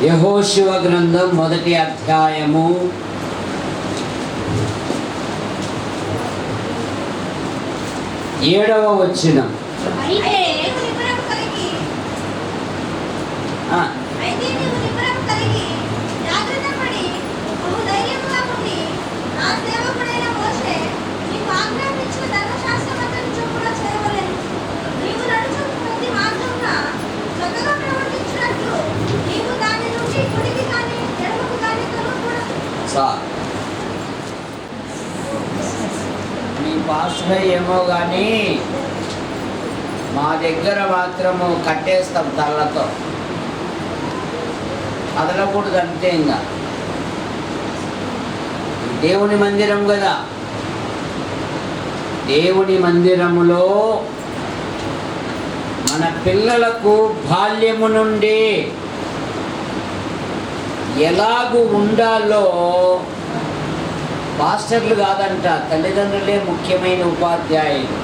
యెహోషువ గ్రంథం 1వ అధ్యాయము 7వ వచనం. మీ పాస్టర్ ఏమో కానీ మా దగ్గర మాత్రము కట్టేస్తాం తల్లతో, కదలకూడదు అంతే. ఇంకా దేవుని మందిరం కదా, దేవుని మందిరములో మన పిల్లలకు బాల్యము నుండి ఎలాగూ ఉండాలో పాస్టర్లు కాదంట, తల్లిదండ్రులే ముఖ్యమైన ఉపాధ్యాయులు.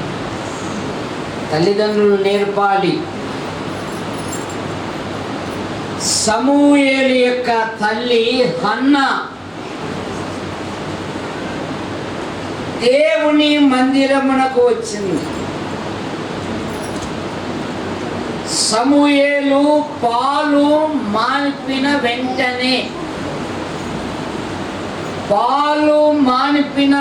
తల్లిదండ్రులు నేర్పాలి. సమూయేలు యొక్క తల్లి హన్నా దేవుని మందిరమునకు వచ్చింది. సమూయేలు పాలు మాన్పిన వెంటనే, పాలు మానిపిన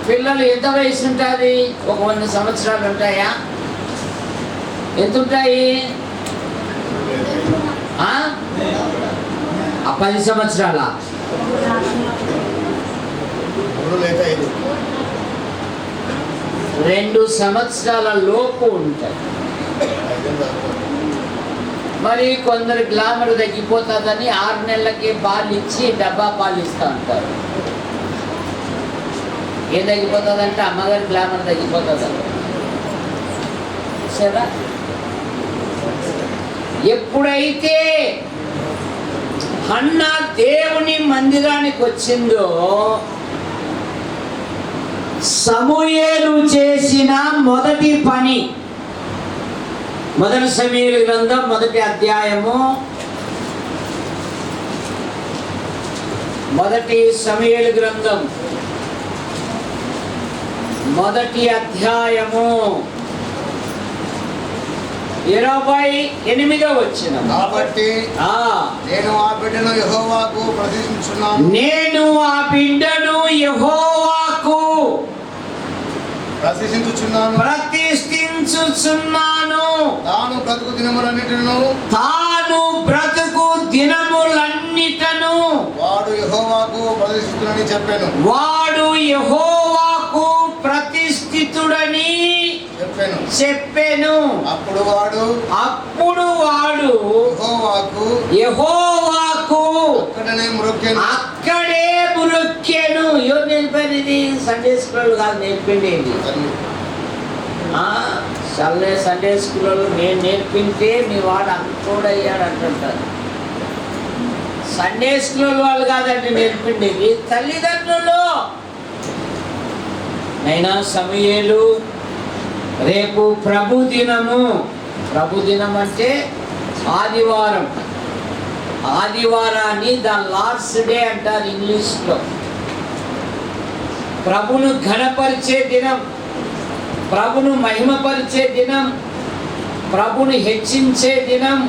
పిల్లలు ఎంత వయసు ఉంటుంది? ఒక 100 సంవత్సరాలు ఉంటాయా? ఎంత ఉంటాయి? 10 సంవత్సరాల 2 సంవత్సరాల లోపు ఉంటాయి. మరి కొందరు గ్లామర్ తగ్గిపోతుందని 6 నెలలకి పాలు ఇచ్చి డబ్బా పాలు ఇస్తూ ఉంటారు. ఏం తగ్గిపోతుందంటే అమ్మగారి గ్లామర్ తగ్గిపోతుంది. సరే, ఎప్పుడైతే హన్నా దేవుని మందిరానికి వచ్చిందో సమూయేలు చేసిన మొదటి పని, 1 సమూయేలు గ్రంథం 1వ అధ్యాయము 1 సమూయేలు గ్రంథం 1వ అధ్యాయము 28వ వచనం. కాబట్టి నేను ఆ బిడ్డను యెహోవాకు ప్రతిష్ఠించుచున్నాను. నేను ఆ బిడ్డను యెహోవాకు ప్రతిష్ఠించుచున్నాను. తాను బ్రతుకు దినములన్నిటిను వాడు యెహోవాకు ప్రతిష్ఠితుడని చెప్పాను. వాడు యెహోవాకు ప్రతిష్ఠితుడని చెప్పాను. అప్పుడు వాడు యెహోవాకు అక్కడే మ్రొక్కెను. ఎవరు నేర్పారు ఇది? సండే స్కూల్ కాదు నేర్పిండి. సండే స్కూల్లో నేను నేర్పింటే మీ వాడు అంతోడయ్యాడు అంటుంటారు. సండే స్కూల్ వాళ్ళు కాదండి నేర్పిండేది, తల్లిదండ్రులు. నైనా సమూయేలు రేపు ప్రభుదినము. ప్రభుదినం అంటే ఆదివారం. ఆదివారాన్ని ద లార్డ్స్ డే అంటారు ఇంగ్లీష్లో. ప్రభును ఘనపరిచే దినం, ప్రభును మహిమపరిచే దినం, ప్రభుని హెచ్చించే దినం,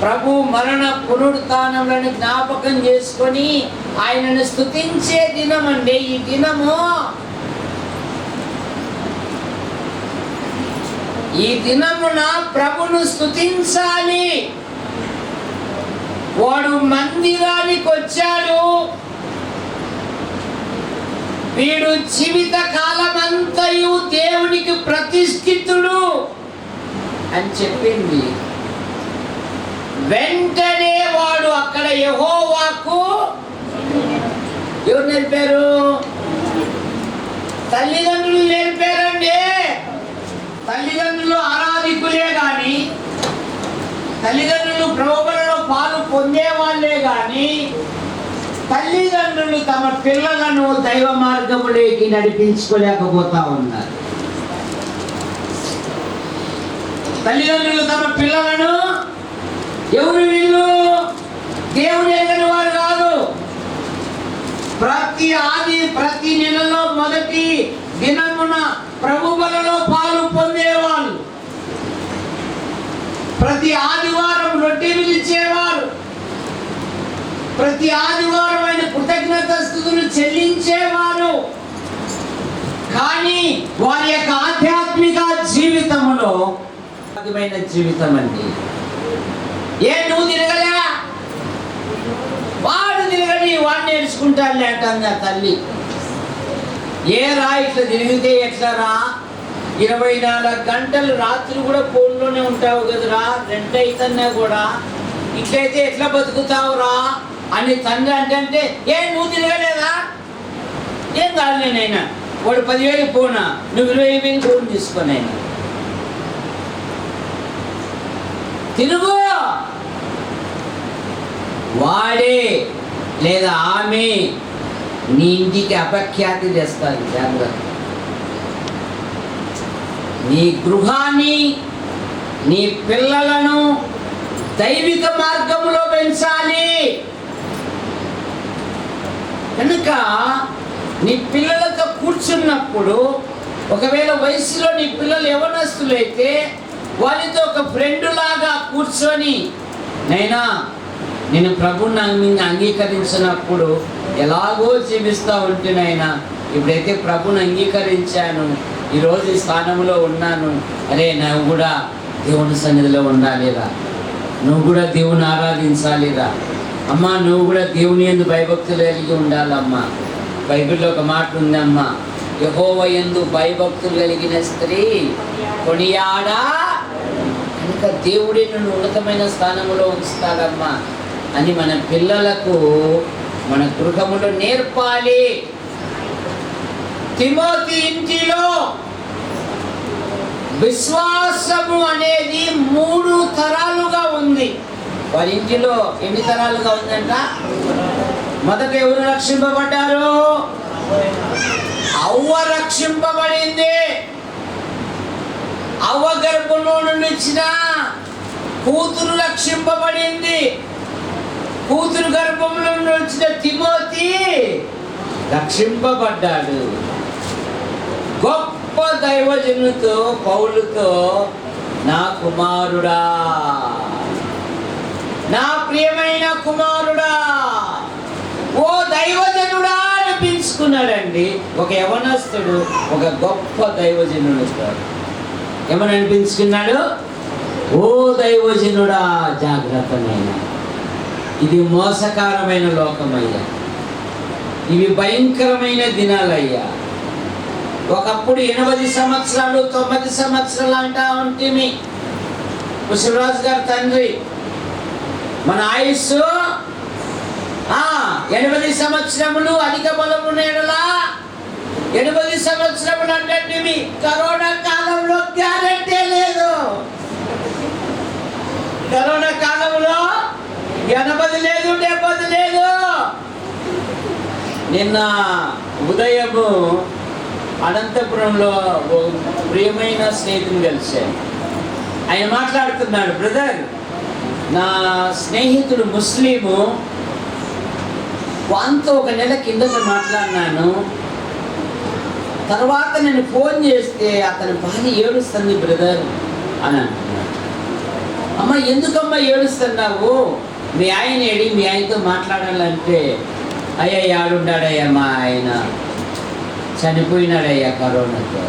ప్రభు మరణ పునరుత్థానములను జ్ఞాపకం చేసుకొని ఆయనను స్తుతించే దినం అండి ఈ దినము. ఈ దినమున ప్రభును స్తుతించాలి. వాడు మందిరానికి వచ్చాడు, వీడు జీవిత కాలమంతయు దేవునికి ప్రతిష్ఠితుడు అని చెప్పింది. వెంటనే వాడు అక్కడ యెహోవాకు ఎవరు నేర్పారు? తల్లిదండ్రులు నేర్పారండి. తల్లిదండ్రులు ఆరాధికులే కానీ, తల్లిదండ్రులు ప్రభువులలో పాలు పొందేవాళ్లే కానీ, తల్లిదండ్రులు తమ పిల్లలను దైవ మార్గములోకి నడిపించుకోలేకపోతా ఉన్నారు. తల్లిదండ్రులు తమ పిల్లలను, ఎవరు వీళ్ళు? దేవుని ఎరగని వారు కాదు. ప్రతి నెలలో మొదటి దినమున ప్రభు బలలో పాలు పొందేవాళ్ళు. ప్రతి ఆదివారం రొట్టె విరిచేవారు. ప్రతి ఆదివారం ఆయన కృతజ్ఞతాస్తుతులు చెల్లించేవారు. కానీ వారి యొక్క ఆధ్యాత్మిక జీవితంలో జీవితం అండి. నువ్వు తిరగలే, వాడు తిరగని వాడు నేర్చుకుంటాడు లేటంది ఆ తల్లి. ఇట్లా తిరిగితే ఎట్లారా? 24 గంటలు రాత్రి కూడా ఫోన్లోనే ఉంటావు కదరా, రెంట్ అవుతున్నా కూడా ఇట్లయితే ఎట్లా బతుకుతావురా అని తండ్రి అంటే నువ్వు తిరగలేదా? ఏం కాదు, నేనైనా వాడు 10,000 పోనా, నువ్వు 20,000 ఫోన్ తీసుకొనైనా తిరుగు. వాడే లేదా ఆమె నీ ఇంటికి అపఖ్యాతి తెస్తారు. జాగ్రత్త. నీ గృహాన్ని, నీ పిల్లలను దైవిక మార్గంలో పెంచాలి. కనుక నీ పిల్లలతో కూర్చున్నప్పుడు, ఒకవేళ వయసులో నీ పిల్లలు యవనస్తులైతే వారితో ఒక ఫ్రెండ్ లాగా కూర్చొని, నైనా నేను ప్రభుని అంగీకరించినప్పుడు ఎలాగో జీవిస్తూ ఉంటేనైనా, ఇప్పుడైతే ప్రభుని అంగీకరించాను, ఈరోజు ఈ స్థానంలో ఉన్నాను, అరే నువ్వు కూడా దేవుని సన్నిధిలో ఉండాలిరా, నువ్వు కూడా దేవుని ఆరాధించాలిరా అమ్మా, నువ్వు కూడా దేవుని యందు భయభక్తులు కలిగి ఉండాలమ్మా. బైబిల్లో ఒక మాట ఉందమ్మా, యెహోవా యందు భయభక్తులు కలిగిన స్త్రీ కొనియాడా. కనుక దేవుడే నిన్ను ఉన్నతమైన స్థానంలో ఉంచుతాడమ్మా అని మన పిల్లలకు మన గృహములో నేర్పాలి. తిమోతి ఇంటిలో విశ్వాసము అనేది 3 తరాలుగా ఉంది. వారి ఇంటిలో ఎన్ని తరాలుగా ఉందంట? మొదట ఎవరు రక్షింపబడ్డారు? అవ్వ రక్షింపబడింది. అవ్వ గర్భంలో నుండి వచ్చిన కూతురు రక్షింపబడింది. కూతురు గర్భంలో నుండి వచ్చిన తిమోతి రక్షింపబడ్డాడు. గొప్ప దైవజనుతో పౌలుతో, నా కుమారుడా, నా ప్రియమైన కుమారుడా, ఓ దైవజనుడా అని పిలుచుకున్నాడండి. ఒక యవనస్తుడు ఒక గొప్ప దైవజనుడు ఏమని అనిపించుకున్నాడు? ఓ దైవజనుడా, జాగ్రత్తనైనా, ఇది మోసకరమైన లోకమయ్యా, ఇవి భయంకరమైన దినాలయ్యా. ఒకప్పుడు 80 సంవత్సరాలు 90 సంవత్సరాలు అంటా ఉంటుంది. పుష్పరాజు గారి తండ్రి, మన ఆయుస్సు 80 సంవత్సరములు, అధిక బలము నేడలా 80 సంవత్సరములు అంటే కరోనా కాలంలో గ్యారెంటీ లేదు. కరోనా కాలంలో 80 లేదు, 70 లేదు. నిన్న ఉదయము అనంతపురంలో ప్రియమైన స్నేహితుని కలిశాను. ఆయన మాట్లాడుతున్నాడు, బ్రదర్, నా స్నేహితుడు ముస్లిము, వాంతో 1 నెల కిందట మాట్లాడినాను. తర్వాత నేను ఫోన్ చేస్తే అతని భార్య ఏడుస్తుంది బ్రదర్ అని అంటున్నాడు. అమ్మ, ఎందుకమ్మా ఏడుస్తున్నావు? మీ ఆయన ఏడి, మీ ఆయనతో మాట్లాడాలంటే, అయ్యా ఆడుండాడయ్యా, మా ఆయన చనిపోయినాడయ్యా కరోనాతో.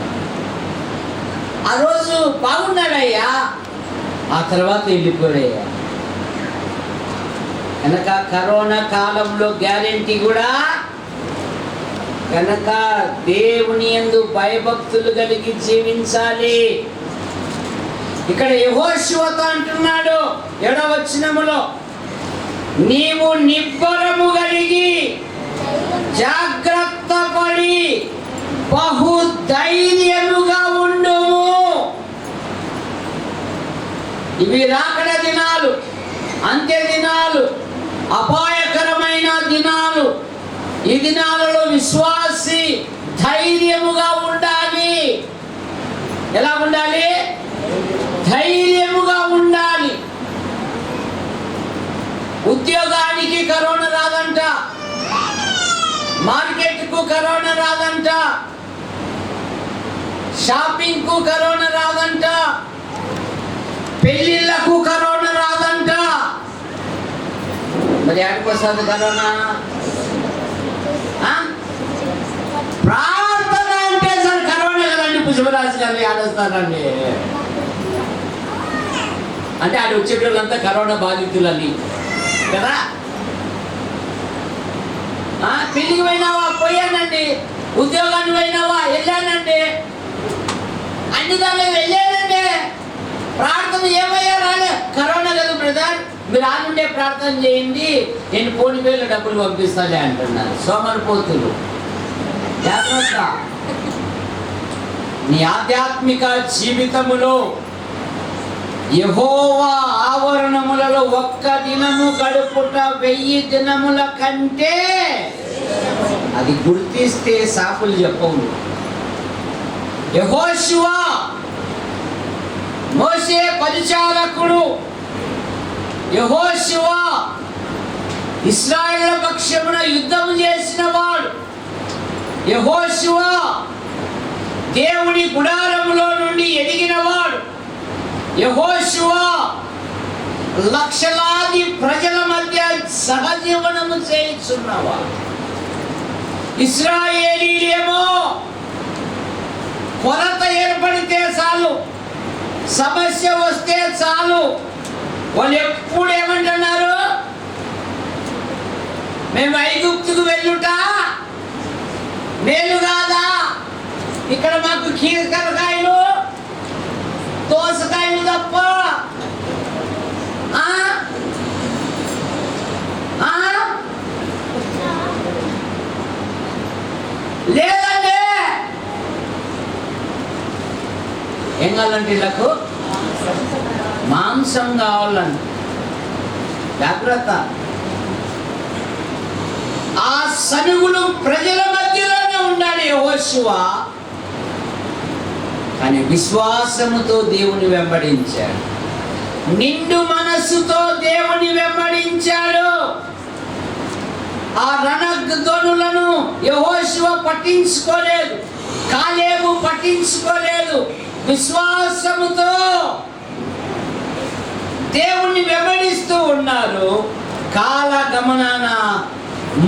ఆ రోజు బాగున్నాడయ్యా, ఆ తర్వాత వెళ్ళిపోయాడయ్యా. కనుక కరోనా కాలంలో గ్యారెంటీ కూడా. కనుక దేవుని యందు భయభక్తులు కలిగి జీవించాలి. ఇక్కడ యెహోషువతో అంటున్నాడు 7వ వచనములో, నీవు నిబ్బరము కలిగి జాగ్రత్త పడి బహు ధైర్యముగా ఉండుము. ఇవి రాకడ దినాలు, అంత్య దినాలు, అపాయకరమైన దినాలు. ఈ దినాలలో విశ్వాసి ధైర్యముగా ఉండాలి. ఎలా ఉండాలి? ధైర్యముగా ఉండాలి. ఉద్యోగాన్ని మార్కెట్ కు కరోనా రాదంట, షాపింగ్ కు కరోనా రాదంట, పెళ్లిళ్లకు కరోనా రాదంట. మరి ఎక్కడికి వస్తుంది కరోనా? ప్రార్థన అంటే సార్ కరోనా కదండి. పుష్పరాజు గారు ఆడేస్తారండి అంటే ఆడ వచ్చేటోళ్ళంతా కరోనా బాధితులని కదా. పెళ్లికి పోయినావా? పోయానండి. ఉద్యోగానికి పోయినావా? వెళ్ళానండి. అన్ని దాన్ని వెళ్ళానండి. ప్రార్థన ఏమయ్యా? రాలే. కరోనా కదా బ్రదర్, మీరు ఆనుండే ప్రార్థన చేయండి, నేను ఫోన్ పేలో డబ్బులు పంపిస్తాలే అంటున్నారు. సోమరిపోతులు. జాగ్రత్త. నీ ఆధ్యాత్మిక జీవితములో యెహోవా ఆవరణములలో ఒక్క దినము గడుపుట 1000 దినముల కంటే, అది గుర్తిస్తే సాకులు చెప్పవు. యెహోషువ మోషే పరిచారకుడు, యెహోషువ ఇశ్రాయేలు పక్షమున యుద్ధం చేసిన వాడు, యెహోషువ దేవుని గుడారములో నుండి ఎదిగినవాడు, యెహోషువ లక్షలాది ప్రజల మధ్య సహజీవనము చేయుచున్నవాడు. ఇశ్రాయేలీలేమో కొరత ఏర్పడితే చాలు, సమస్య వస్తే చాలు, వాళ్ళు ఎప్పుడు ఏమంటున్నారు? మేము ఐగుప్తుకు వెళ్ళుట మేలు కాదా? ఇక్కడ మాకు కీరకరకాయలు దోసకాయలు తప్ప లేదండి. ఏం కావాలంటే వీళ్ళకు మాంసం కావాలంట. జాగ్రత్త. ఆ సనుగులు ప్రజల మధ్యలోనే ఉండాలి యెహోషువ. కానీ విశ్వాసముతో దేవుని వెంబడించాడు, నిండు మనస్సుతో దేవుని వెంబడించాడు. ఆ రణధ్వనులను యెహోషువ పట్టించుకోలేదు, కాలేబు పట్టించుకోలేదు. విశ్వాసముతో దేవుణ్ణి వెంబడిస్తూ ఉన్నారు. కాలగమనాన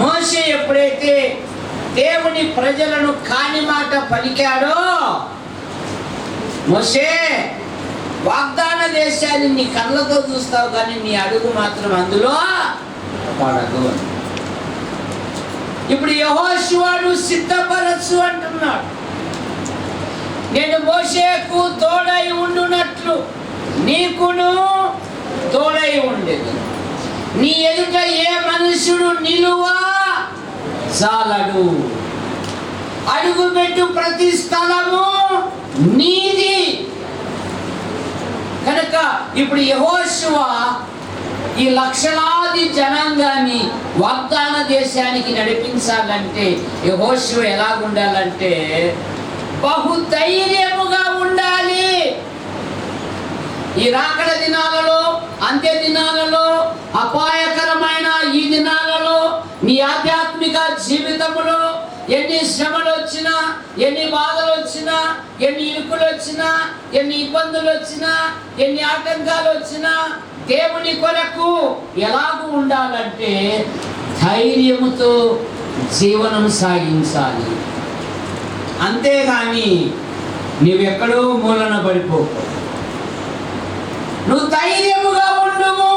మోషే ఎప్పుడైతే దేవుని ప్రజలను కాని మాట పలికాడో, మోషే వాగ్దాన దేశాన్ని నీ కళ్ళతో చూస్తావు కానీ నీ అడుగు మాత్రం అందులో పడదు. ఇప్పుడు యెహోషువను సిద్ధపరచు అంటున్నాడు. నేను మోషేకు తోడై ఉండునట్లు నీకును తోడై ఉండేది. నీ ఎదుట ఏ మనుషుడు నిలువా చాలడు. అడుగుపెట్టు ప్రతి స్థలము నీది. కనుక ఇప్పుడు యెహోషువ ఈ లక్షలాది జనాంగాన్ని వాగ్దాన దేశానికి నడిపించాలంటే యెహోషువ ఎలాగుండాలంటే బహుధైర్యముగా ఉండాలి. ఈ రాకడ దినాలలో, అంత్య దినాలలో, అపాయకరమైన ఈ దినాలలో నీ ఆధ్యాత్మిక జీవితంలో ఎన్ని శ్రమలు వచ్చినా, ఎన్ని బాధలు వచ్చినా, ఎన్ని ఇరుకులు వచ్చినా, ఎన్ని ఇబ్బందులు వచ్చినా, ఎన్ని ఆటంకాలు వచ్చినా దేవుని కొరకు ఎలాగూ ఉండాలంటే ధైర్యముతో జీవనం సాగించాలి. అంతేగాని నీవెక్కడో మూలన పడిపోకు. నువ్వు ధైర్యముగా ఉండుము.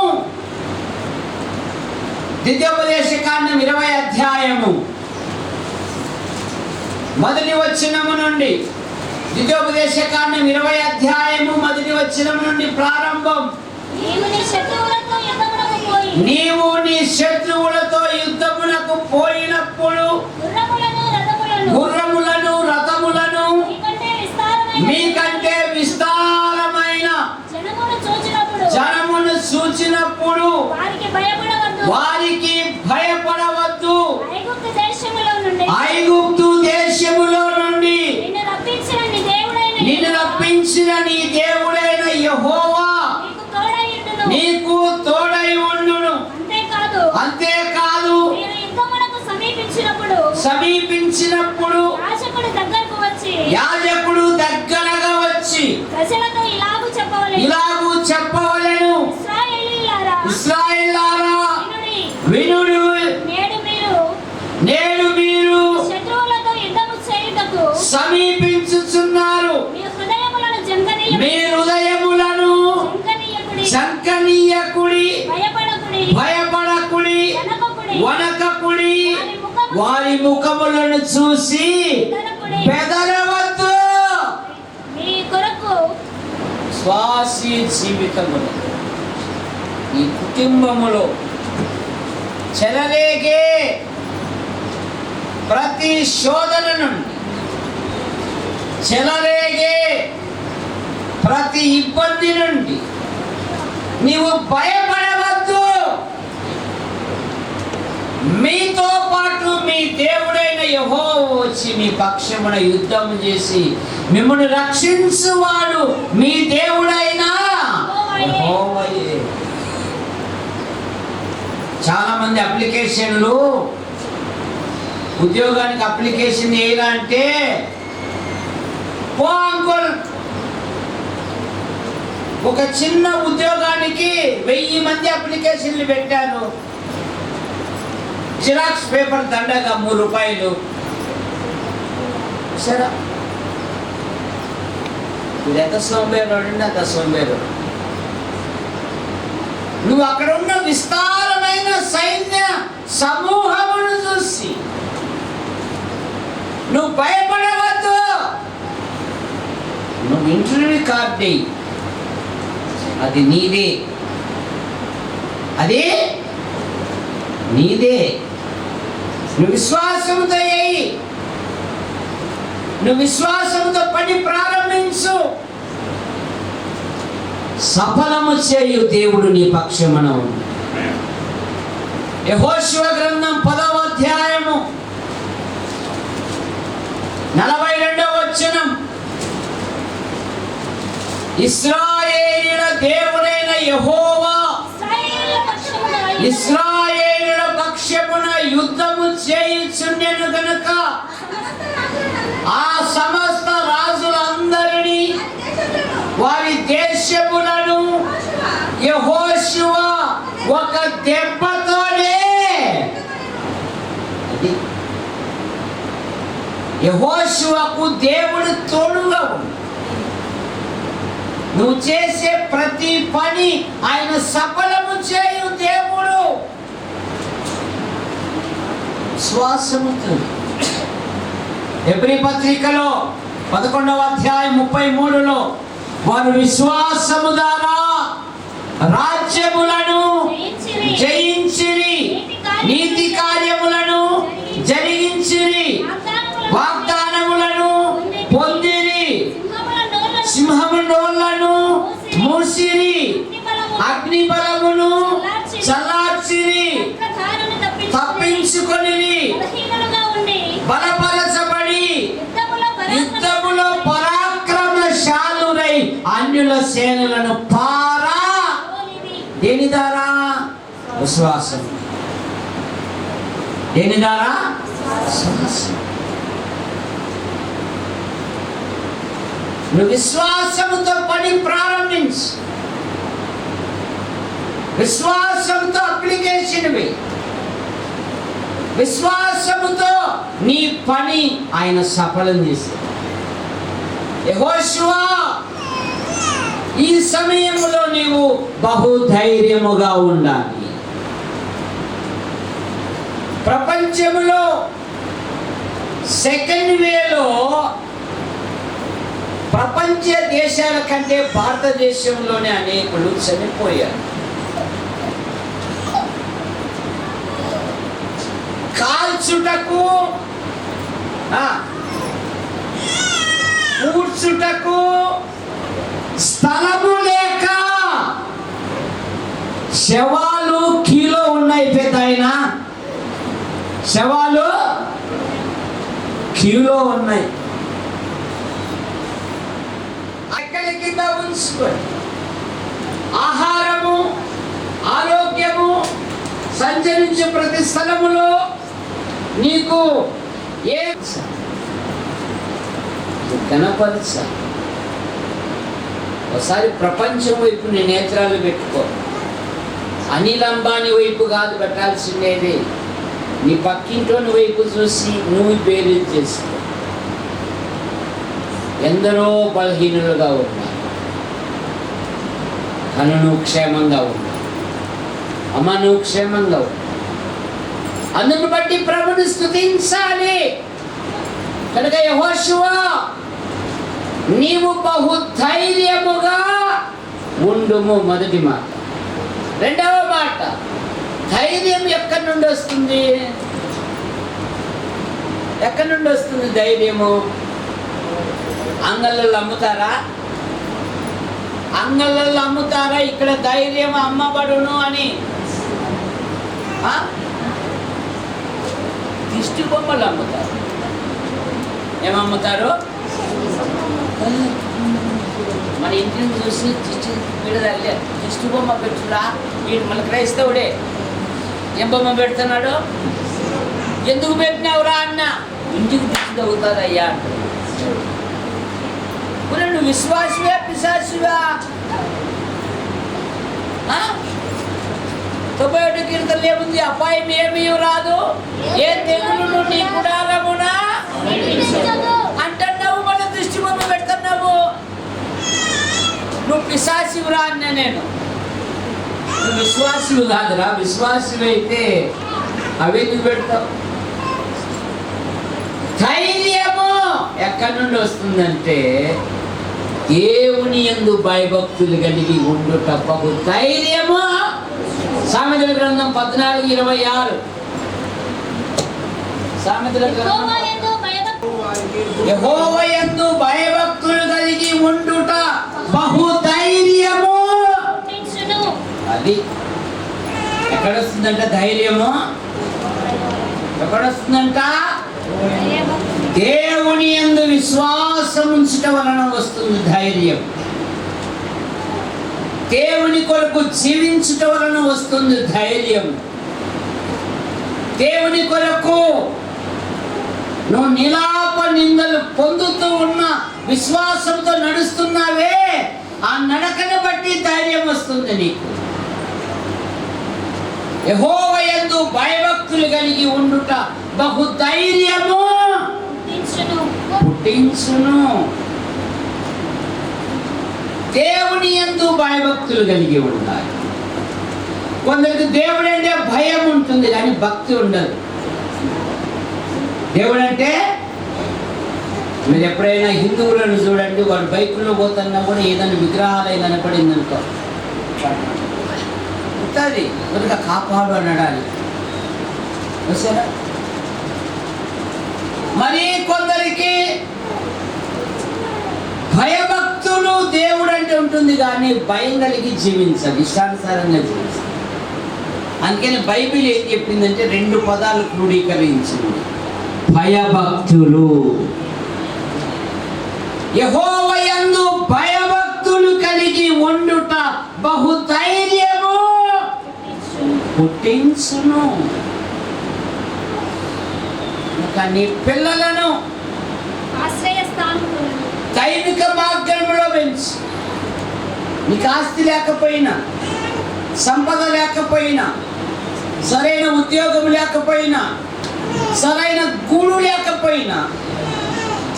ద్వితీయోపదేశకాండం 20 అధ్యాయము మొదటి వచనము నుండి, ద్వితీయోపదేశకాండం 20 అధ్యాయము మొదటి వచనము నుండి ప్రారంభం. నీవు నీ శత్రువులతో యుద్ధమునకు పోయినప్పుడు గుర్రములను రథములను మీకంటే విస్తారమైన జనమును చూచినప్పుడు వారికి భయపడవద్దు. ఐగుప్తు దేశములో నుండి నిన్ను రప్పించిన నీ దేవుడైన యెహోవా నీకు తోడై ఉండును. అంతేకాదు వచ్చినప్పుడు యాజకుడు దగ్గరగా వచ్చి ప్రజలతో ఇలాగు చెప్పవలెను. ఇశ్రాయేలులారా వినుడు, నేడు మీరు శత్రువులతో యుద్ధము చేయుటకు సమీపించుచున్నారు. మీ హృదయములను శంకనీయకుడి, భయపడకుడి, వణకకుడి. వారి ముఖములను చూసి బెదరవద్దు. మీ కొరకు స్వాసి జీవితములో ఈ కుటుంబములో చెలరేగే ప్రతి శోధన నుండి, చెలరేగే ప్రతి ఇబ్బంది నుండి నీవు భయపడవద్దు. మీతో పాటు మీ దేవుడైన యెహోవా వచ్చి మీ పక్షమున యుద్ధం చేసి మిమ్మల్ని రక్షించువాడు మీ దేవుడైన యెహోవాయే. చాలా మంది అప్లికేషన్లు, ఉద్యోగానికి అప్లికేషన్ వేయాలా అంటే పో అంకుల్, ఒక చిన్న ఉద్యోగానికి 1000 మంది అప్లికేషన్లు పెట్టాను, జిరాక్స్ పేపర్ దండగా 3 రూపాయలు. సరే, ఇది ఎంత సోంబేరుడు అండి, అంత సోంబేరుడు. నువ్వు అక్కడ ఉన్న విస్తారమైన సైన్య సమూహమును చూసి నువ్వు భయపడవద్దు. నువ్వు ఇంటర్వ్యూ కార్డు, అది నీదే, అది నీదే. నువ్వు విశ్వాసంతో అయ్యి, నువ్వు విశ్వాసంతో పని ప్రారంభించు, సఫలము చేయు దేవుడు నీ పక్షమున ఉన్నాడు. యెహోషువ గ్రంథం 10వ అధ్యాయము 42వ వచనం. ఇశ్రాయేలీయుల దేవుడైన యెహోవా ఇశ్రాయేలీయుల పక్షమున యుద్ధము చేయుచుండెను గనుక ఆ సమస్త రాజులందరినీ వారి దేశములను యెహోషువ ఒక దెబ్బతోనే, యెహోషువకు దేవుడు తోడుగా ఉంది. నువ్వు చేసే ప్రతి పని ఆయన సఫలము చేయు దేవుడు. విశ్వాసముతో హెబ్రీ పత్రికలో 11వ అధ్యాయం 33లో వారు విశ్వాసము ద్వారా రాజ్యములను జయించిరి, నీతి కార్యములను జరిగించిరి, వాగ్దానములను పొందిరి, సింహము నోళ్లను మూసిరి, అగ్ని బలమును చల్లార్చిరి, తప్పించుకొనిరి, బలపరచబడి యుద్ధములో పరాక్రమశాలురై అన్యుల సేనలను పారా. దేని ద్వారా? విశ్వాసం. దేని ద్వారా? విశ్వాసం. నువ్వు విశ్వాసముతో పని ప్రారంభించు, విశ్వాసంతో అప్లికేషన్ వేయి, విశ్వాసముతో నీ పని ఆయన సఫలం చేస్తాడు. యెహోషువ, ఈ సమయంలో నీవు బహుధైర్యముగా ఉండాలి. ప్రపంచంలో సెకండ్ వేలో ప్రపంచ దేశాల కంటే భారతదేశంలోనే అనేకులు చనిపోయారు. కాల్చుటకు, కూర్చుటకు స్థలము లేక శవాలు కిలో ఉన్నాయి. పెద్దయినా శవాలు కిలో ఉన్నాయి. అక్కడి కింద ఉంచుకొని ఆహారము, ఆరోగ్యము, సంచరించే ప్రతి స్థలములో నీకు ఏ కనపరచ ఒకసారి ప్రపంచం వైపు నీ నేత్రాలు పెట్టుకో. అనిల్ అంబానీ వైపు కాదు పెట్టాల్సిందేది, నీ పక్కింటోని వైపు చూసి నువ్వు బేరీ చేసుకో. ఎందరో బలహీనులుగా ఉన్నారు, కానీ నువ్వు క్షేమంగా ఉన్నావు. అమ్మ నువ్వు క్షేమంగా ఉన్నావు. అందును బట్టి ప్రభుని స్తుతించాలి. కనుక యెహోషువా నీవు బహు ధైర్యముగా ఉండుము. మొదటి మాట. రెండవ మాట, ధైర్యం ఎక్కడి నుండి వస్తుంది? ఎక్కడి నుండి వస్తుంది ధైర్యము? అంగళ్ళల్లో అమ్ముతారా? అంగళ్ళల్లో అమ్ముతారా ఇక్కడ ధైర్యం అమ్మబడును అని? దిష్టి బొమ్మలు అమ్ముతారు. ఏమమ్ముతారు? మన ఇంటిని చూసి విడదల్లే దిష్టి బొమ్మ పెట్టురా. వీడు మన క్రైస్తవుడే, ఏం బొమ్మ పెడుతున్నాడు? ఎందుకు పెట్టినావురా అన్న, ఇంటికి దిష్టి తగ్గుతుందయ్యా అంటాడు. నువ్వు విశ్వాసవే పిశాచివా? 91 కీర్తనలు ఏముంది? అపాయం ఏమీ రాదు, ఏ తెగులు నీ గుడారమున అంటున్నావు. మన దృష్టి బొమ్మ పెడుతున్నావు. నువ్వు పిశాచివురా అన్న నేను. నువ్వు విశ్వాసివు కాదురా. విశ్వాసివైతే అవెందుకు పెడతావు? ధైర్యము ఎక్కడి నుండి వస్తుందంటే దేవుని యందు భయభక్తులు కలిగి ఉండుట బహు ధైర్యము. సామెతల గ్రంథం 14:26. సామెతల గ్రంథం యెహోవా యందు భయభక్తులు కలిగి ఉండుట బహు ధైర్యము. అది ఎక్కడొస్తుందంట ధైర్యము? ఎక్కడొస్తుందంట? దేవుని యందు విశ్వాసం ఉంచుట వలన వస్తుంది ధైర్యం. దేవుని కొరకు జీవించుట వలన వస్తుంది ధైర్యం. దేవుని కొరకు నువ్వు నిలాప నిందలు పొందుతూ ఉన్న విశ్వాసంతో నడుస్తున్నావే, ఆ నడకను బట్టి ధైర్యం వస్తుంది నీకు. యెహోవా యందు భయభక్తులు కలిగి ఉండుట బహు ధైర్యము పుట్టించును. దేవుని యందు భయభక్తులు కలిగి ఉండాలి. కొందరికి దేవుడు అంటే భయం ఉంటుంది కానీ భక్తి ఉండదు. దేవుడు అంటే మీరు ఎప్పుడైనా హిందువులను చూడండి, వాడు బైకుల్లో పోతున్నా కూడా ఏదైనా విగ్రహాలు కనపడింది అనుకో ఉంటుంది, కొద్దిగా కాపాడు అనడాలి. చూసారా? మరి కొందరికి భయభక్తులు దేవుడు అంటే ఉంటుంది కానీ భయం కలిగి జీవించాలి, ఇష్టానుసారంగా జీవించాలి. అందుకని బైబిల్ ఏం చెప్పిందంటే 2 పదాలు క్రోడీకరించింది: భయభక్తులు. యెహోవా యందు భయభక్తులు కలిగి ఉండుట బహు ధైర్యము పుట్టించును. నీ పిల్లలను దైవిక మార్గంలో పెంచు. నీకు ఆస్తి లేకపోయినా, సంపద లేకపోయినా, సరైన ఉద్యోగం లేకపోయినా, సరైన గూడు లేకపోయినా,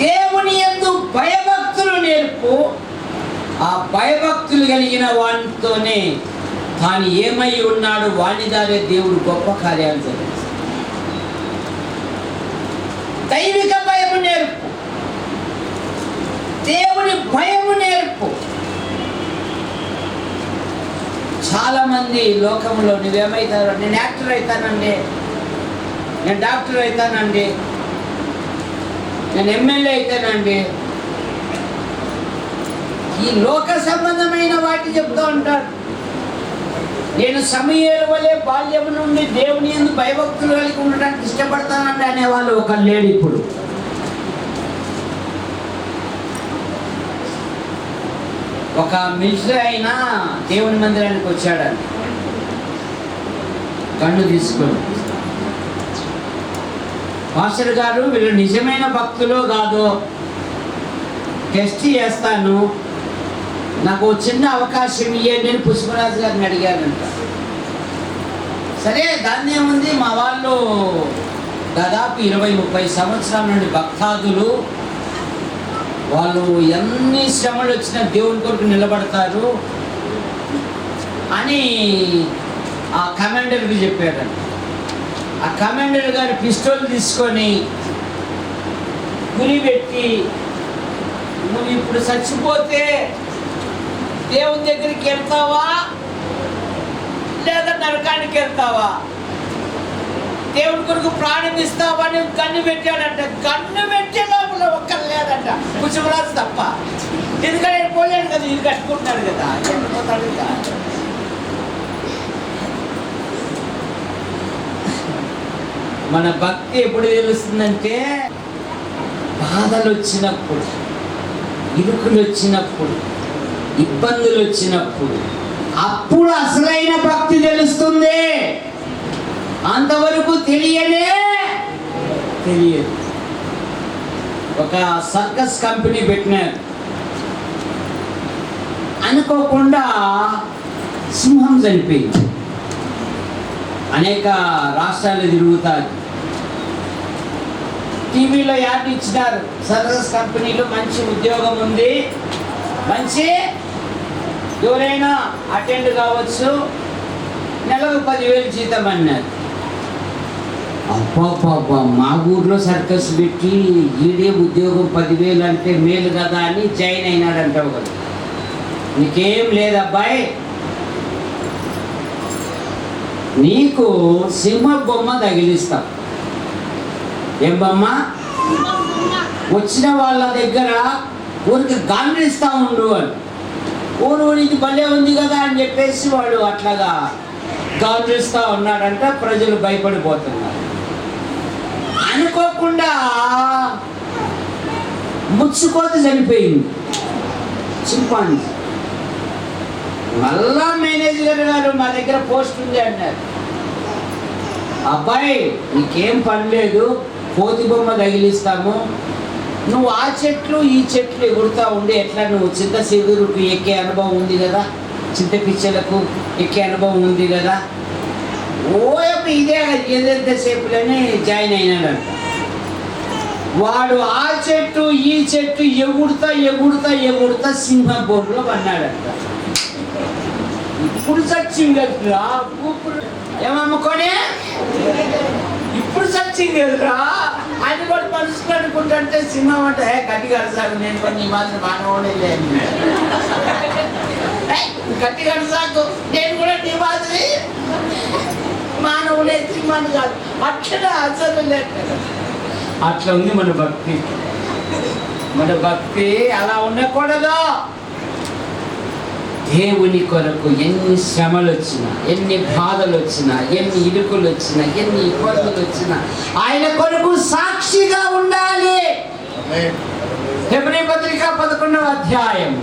దేవుని యందు భయభక్తులు నేర్పు. ఆ భయభక్తులు కలిగిన వానితోనే తాను ఏమై ఉన్నాడు వాని దారే దేవుడు గొప్ప కార్యాలు జరిగిస్తాడు. దైవిక భయము నేర్పు, దేవుని భయము నేర్పు. చాలా మంది లోకంలో నువ్వేమవుతారు, నేను యాక్టర్ అవుతానండి, నేను డాక్టర్ అవుతానండి, నేను ఎమ్మెల్యే అవుతానండి, ఈ లోక సంబంధమైన వాటి చెప్తూ ఉంటారు. నేను సమూయేలు వలె బాల్యము నుండి దేవుని యందు భయభక్తులు కలిగి ఉండడానికి ఇష్టపడతానండి అనేవాళ్ళు ఒక లేడు. ఇప్పుడు ఒక మిలిటరీ అయినా దేవుని మందిరానికి వచ్చాడని కన్ను తీసుకొని మాస్టర్ గారు వీళ్ళు నిజమైన భక్తులో కాదో టెస్ట్ చేస్తాను, నాకు ఓ చిన్న అవకాశం ఇవ్వండి అని పుష్పరాజు గారిని అడిగానంట. సరే దాన్ని ఏముంది, మా వాళ్ళు దాదాపు 20-30 సంవత్సరాల నుండి భక్తాదులు, వాళ్ళు ఎన్ని శ్రమలు వచ్చినా దేవుని కొరకు నిలబడతారు అని ఆ కమాండర్కి చెప్పాడంట. ఆ కమాండర్ గారు పిస్టోల్ తీసుకొని గురి పెట్టి, నువ్వు ఇప్పుడు చచ్చిపోతే దేవుని దగ్గరికి వెళ్తావా లేదా నరకానికి వెళ్తావా, దేవుని కొరకు ప్రాణం ఇస్తావా అని కన్ను పెట్టాడంట. కన్ను పెట్టే లోపల ఒక్కరు లేదంట, పుష్పరాజు తప్ప. ఎందుకంటే పోలేడు కదా, ఇది కట్టుకుంటున్నాడు కదా, వెళ్ళిపోతాడు కదా. మన భక్తి ఎప్పుడు తెలుస్తుందంటే బాధలు వచ్చినప్పుడు, ఇరుకులు వచ్చినప్పుడు, ఇబ్బందులు వచ్చినప్పుడు, అప్పుడు అసలైన భక్తి తెలుస్తుంది. అంతవరకు తెలియదు. ఒక సర్కస్ కంపెనీ పెట్టినారు, అనుకోకుండా సింహం చనిపోయింది. అనేక రాష్ట్రాలు తిరుగుతారు, టీవీలో యాడ్ ఇచ్చినారు, సర్కస్ కంపెనీలో మంచి ఉద్యోగం ఉంది, మంచి ఎవరైనా అటెండ్ కావచ్చు, నెలకు 10,000 జీతం అన్నారు. అబ్బా, మా ఊర్లో సర్కస్ పెట్టి ఈడే ఉద్యోగం 10,000 అంటే మేలు కదా అని జాయిన్ అయినాడంటావు కదా. నీకేం లేదబ్బాయి, నీకు సింహ బొమ్మ తగిలిస్తాం. ఏం బొమ్మ? వచ్చిన వాళ్ళ దగ్గర ఊరికి గాండ్రిస్తా ఉండు అని. ఊరికి భలే ఉంది కదా అని చెప్పేసి వాడు అట్లాగా గాండ్రిస్తా ఉన్నాడంట. ప్రజలు భయపడిపోతున్నారు. అనుకోకుండా ముచ్చుకోత చనిపోయింది చింపాంజీ. మళ్ళా మేనేజర్ గారు మా దగ్గర పోస్ట్ ఉంది అన్నారు. అబ్బాయి నీకేం పని లేదు, కోతి బొమ్మ తగిలిస్తాము, నువ్వు ఆ చెట్లు ఈ చెట్లు ఎగురుతా ఉండి ఎట్లా, నువ్వు చింత సిగురుకు ఎక్కే అనుభవం ఉంది కదా, చింత పిచ్చలకు ఎక్కే అనుభవం ఉంది కదా, ఇదే ఎంతసేపులని జాయిన్ అయినాడంట. వాడు ఆ చెట్టు ఈ చెట్టు ఎగుడుతా సింహ బోర్డులో పన్నాడంట. ఇప్పుడు సచ్చింగ్ కదరా, ఏమమ్ముకోనే ఇప్పుడు సచ్చింగ్ కదరా అని కూడా మనసులో అనుకుంటుంటే సింహం అంటే గట్టిగా సాగు, నేను కొన్ని మాత్రం మానవుడే గట్టిగా సాగు, నేను కూడా నీ మాదిరి మానవులే, సింహాన్ని కాదు. అట్లా అసలు లేదు. అట్లా ఉంది మన భక్తి. మన భక్తి అలా ఉండకూడదు. దేవుని కొరకు ఎన్ని శ్రమలు వచ్చినా, ఎన్ని బాధలు వచ్చినా, ఎన్ని ఇరుకులు వచ్చినా, ఎన్ని ఇబ్బందులు వచ్చినా ఆయన కొరకు సాక్షిగా ఉండాలి. హెబ్రీ పత్రిక 11వ అధ్యాయం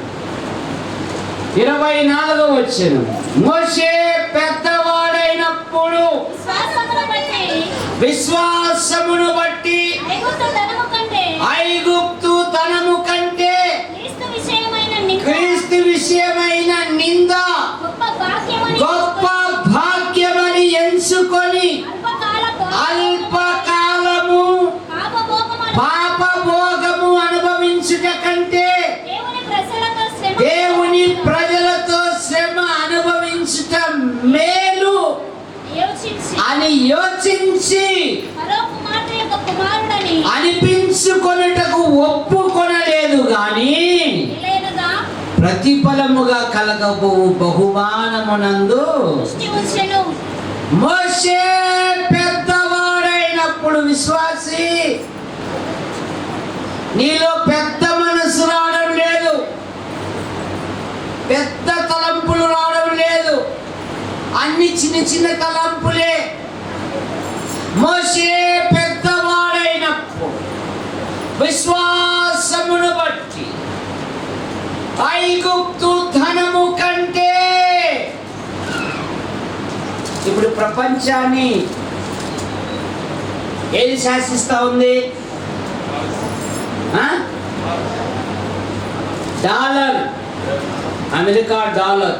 24వ వచనం. మోషే పెద్దవాడైనప్పుడు విశ్వాసమును బట్టి ఐగుప్తు ధనము కంటే క్రీస్తు విషయమైన నింద గొప్ప భాగ్యమని ఎంచుకొని అల్పకాలము పాపభోగము అనుభవించుట కంటే దేవుని ప్రజలతో శ్రమ అనుభవించుట మేలు అని యోచించి అనిపించుకొనుటకు ఒప్పుకొనలేదు గాని ప్రతిఫలముగా కలగబోవు బహుమానమునందు మోషే పెద్దవాడైనప్పుడు. విశ్వాసి, నీలో పెద్ద మనసు రావడం లేదు, పెద్ద తలంపులు రావడం లేదు, అన్ని చిన్న చిన్న తలంపులే. మోషే పెద్దవాడైనప్పుడు విశ్వాసమును బట్టి ఐగుప్తు ధనము కంటే. ఇప్పుడు ప్రపంచాన్ని ఏది శాసిస్తా ఉంది? Dollar, America dollar.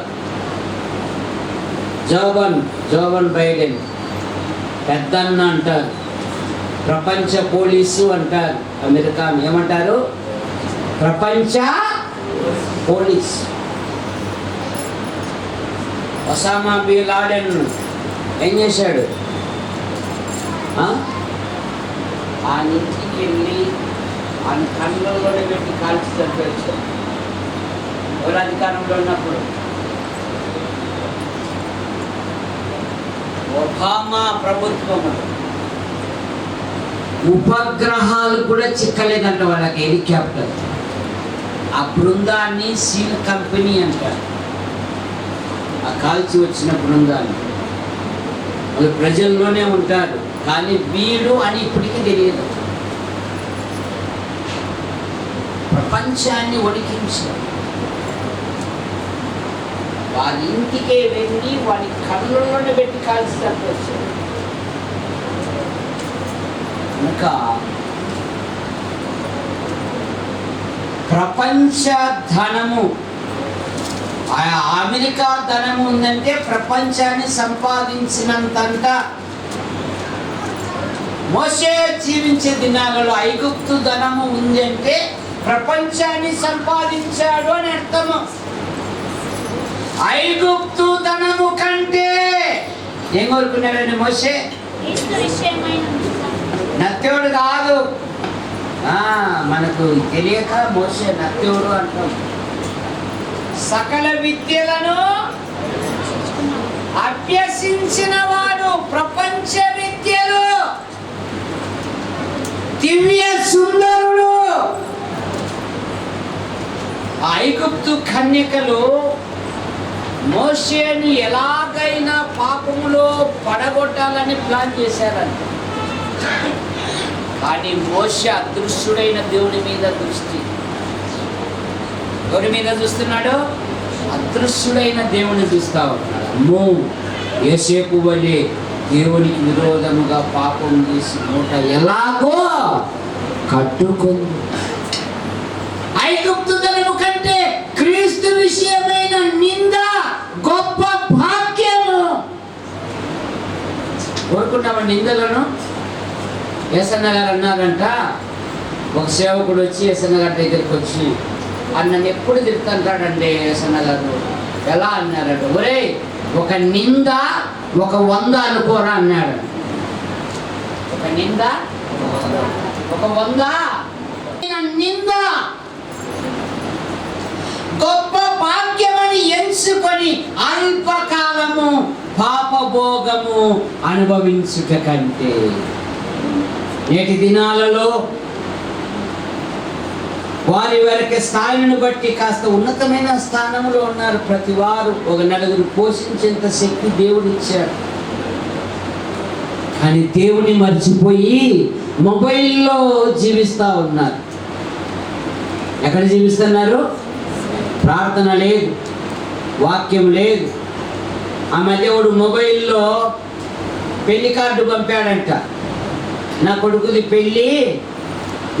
జోబన్ బైడెన్ పెద్దన్న అంటారు, ప్రపంచ పోలీసు అంటారు. అమెరికాను ఏమంటారు? ప్రపంచ పోలీస్. ఒసామా బిన్ లాడెన్ ఏం చేశాడు? ఆ ఇంటికి వెళ్ళి ఆయన కళ్ళల్లోనే పెట్టి కాల్చి చంపేచ్చు. ఎవరు అధికారంలో ఉన్నప్పుడు? ఒబామా ప్రభుత్వం. ఉపగ్రహాలు కూడా చిక్కలేదంట వాళ్ళకి, హెలికాప్టర్. ఆ బృందాన్ని సీల్ కంపెనీ అంటారు, ఆ కాల్చి వచ్చిన బృందాన్ని. వాళ్ళు ప్రజల్లోనే ఉంటారు, కానీ వీడు అని ఇప్పటికీ తెలియదు. ప్రపంచాన్ని వణికించారు. వారి ఇంటికే వెళ్ళి వారి కళ్ళల్లోనే పెట్టి కాల్చి తప్పొచ్చారు. ఇంకా ప్రపంచ ధనము, అమెరికా ధనము ఉందంటే ప్రపంచాన్ని సంపాదించినంతంట. మోషే జీవించే దినాలలో ఐగుప్తు ధనము ఉంది అంటే ప్రపంచాన్ని సంపాదించాడు అని అర్థము. ఐగుప్తు ధనము కంటే ఏం కోరుకున్నాడని మోషే? నత్యుడు కాదు. మనకు తెలియక మోషే నత్యుడు అంటాం. సకల విద్యలను అభ్యసించిన వాడు, ప్రపంచ విద్యలు, దివ్య సుందరుడు. ఐగుప్తు కన్యకలు మోషేని ఎలాగైనా పాపములో పడగొట్టాలని ప్లాన్ చేశారంట. కానీ మోషే అదృశ్యుడైన దేవుని మీద దృష్టి. ఎవరి మీద చూస్తున్నాడు? అదృశ్యుడైన దేవుని చూస్తా ఉన్నాడు. అమ్మో, యోసేపు వలె దేవునికి విరోధముగా పాపం చేసి మూట ఎలాగో కట్టుకుంది. ఐగుప్తు ధనము కంటే క్రీస్తు విషయమైన నింద గొప్ప భాగ్యము. కోరుకున్నామా నిందలను? యేసన్న గారు అన్నారంట, ఒక సేవకుడు వచ్చి యేసన్న గారి దగ్గరికి వచ్చి, అన్నని ఎప్పుడు తిరుగుతుంటాడండి యేసన్న గారు. ఎలా అన్నారంట? ఒరే, ఒక నింద 100 అనుకోరా అన్నాడు. ఒక నింద 100 నింద గొప్ప భాగ్యమని ఎంచుకొని అల్పకాలము పాపభోగము అనుభవించుట కంటే. నేటి దినాలలో వారి వారికి స్థాయిని బట్టి కాస్త ఉన్నతమైన స్థానంలో ఉన్నారు. ప్రతి వారు ఒక నలుగురు పోషించేంత శక్తి దేవుడు ఇచ్చాడు. కానీ దేవుని మర్చిపోయి మొబైల్లో జీవిస్తూ ఉన్నారు. ఎక్కడ జీవిస్తున్నారు? ప్రార్థన లేదు, వాక్యం లేదు. ఆ మధ్యవుడు మొబైల్లో పెళ్లి కార్డు పంపాడంట. నా కొడుకుది పెళ్ళి,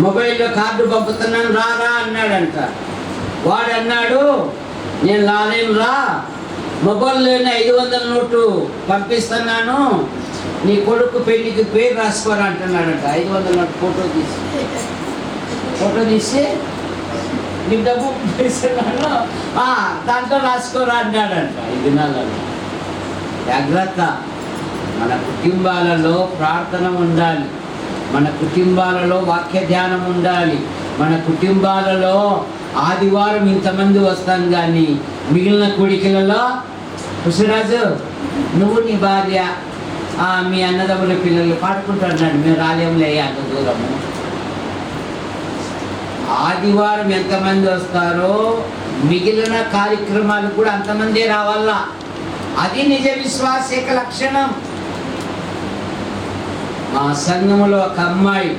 మొబైల్లో కార్డు పంపుతున్నాను రారా అన్నాడంట. వాడు అన్నాడు, నేను రాలేను రా, మొబైల్లోనే 500 నోటు పంపిస్తున్నాను, నీ కొడుకు పెళ్ళికి పేరు రాసుకోరా అంటున్నాడంట. 500 నోటు ఫోటో తీసి నీకు డబ్బు పంపిస్తున్నాను, దాంట్లో రాసుకోరా అన్నాడంట. 5 దినాలలో జాగ్రత్త. మన కుటుంబాలలో ప్రార్థన ఉండాలి, మన కుటుంబాలలో వాక్య ధ్యానం ఉండాలి, మన కుటుంబాలలో ఆదివారం ఇంతమంది వస్తాం. కానీ మిగిలిన కోడికలలో కృష్ణరాజు నువ్వు నీ భార్య మీ అన్నదమ్ముల పిల్లలు పాడుకుంటున్నాడు, మేము రాలేములే అంత దూరము. ఆదివారం ఎంతమంది వస్తారో మిగిలిన కార్యక్రమాలు కూడా అంతమందే రావాలా. అది నిజ విశ్వాసిక లక్షణం. మా సంఘములో ఒక అమ్మాయి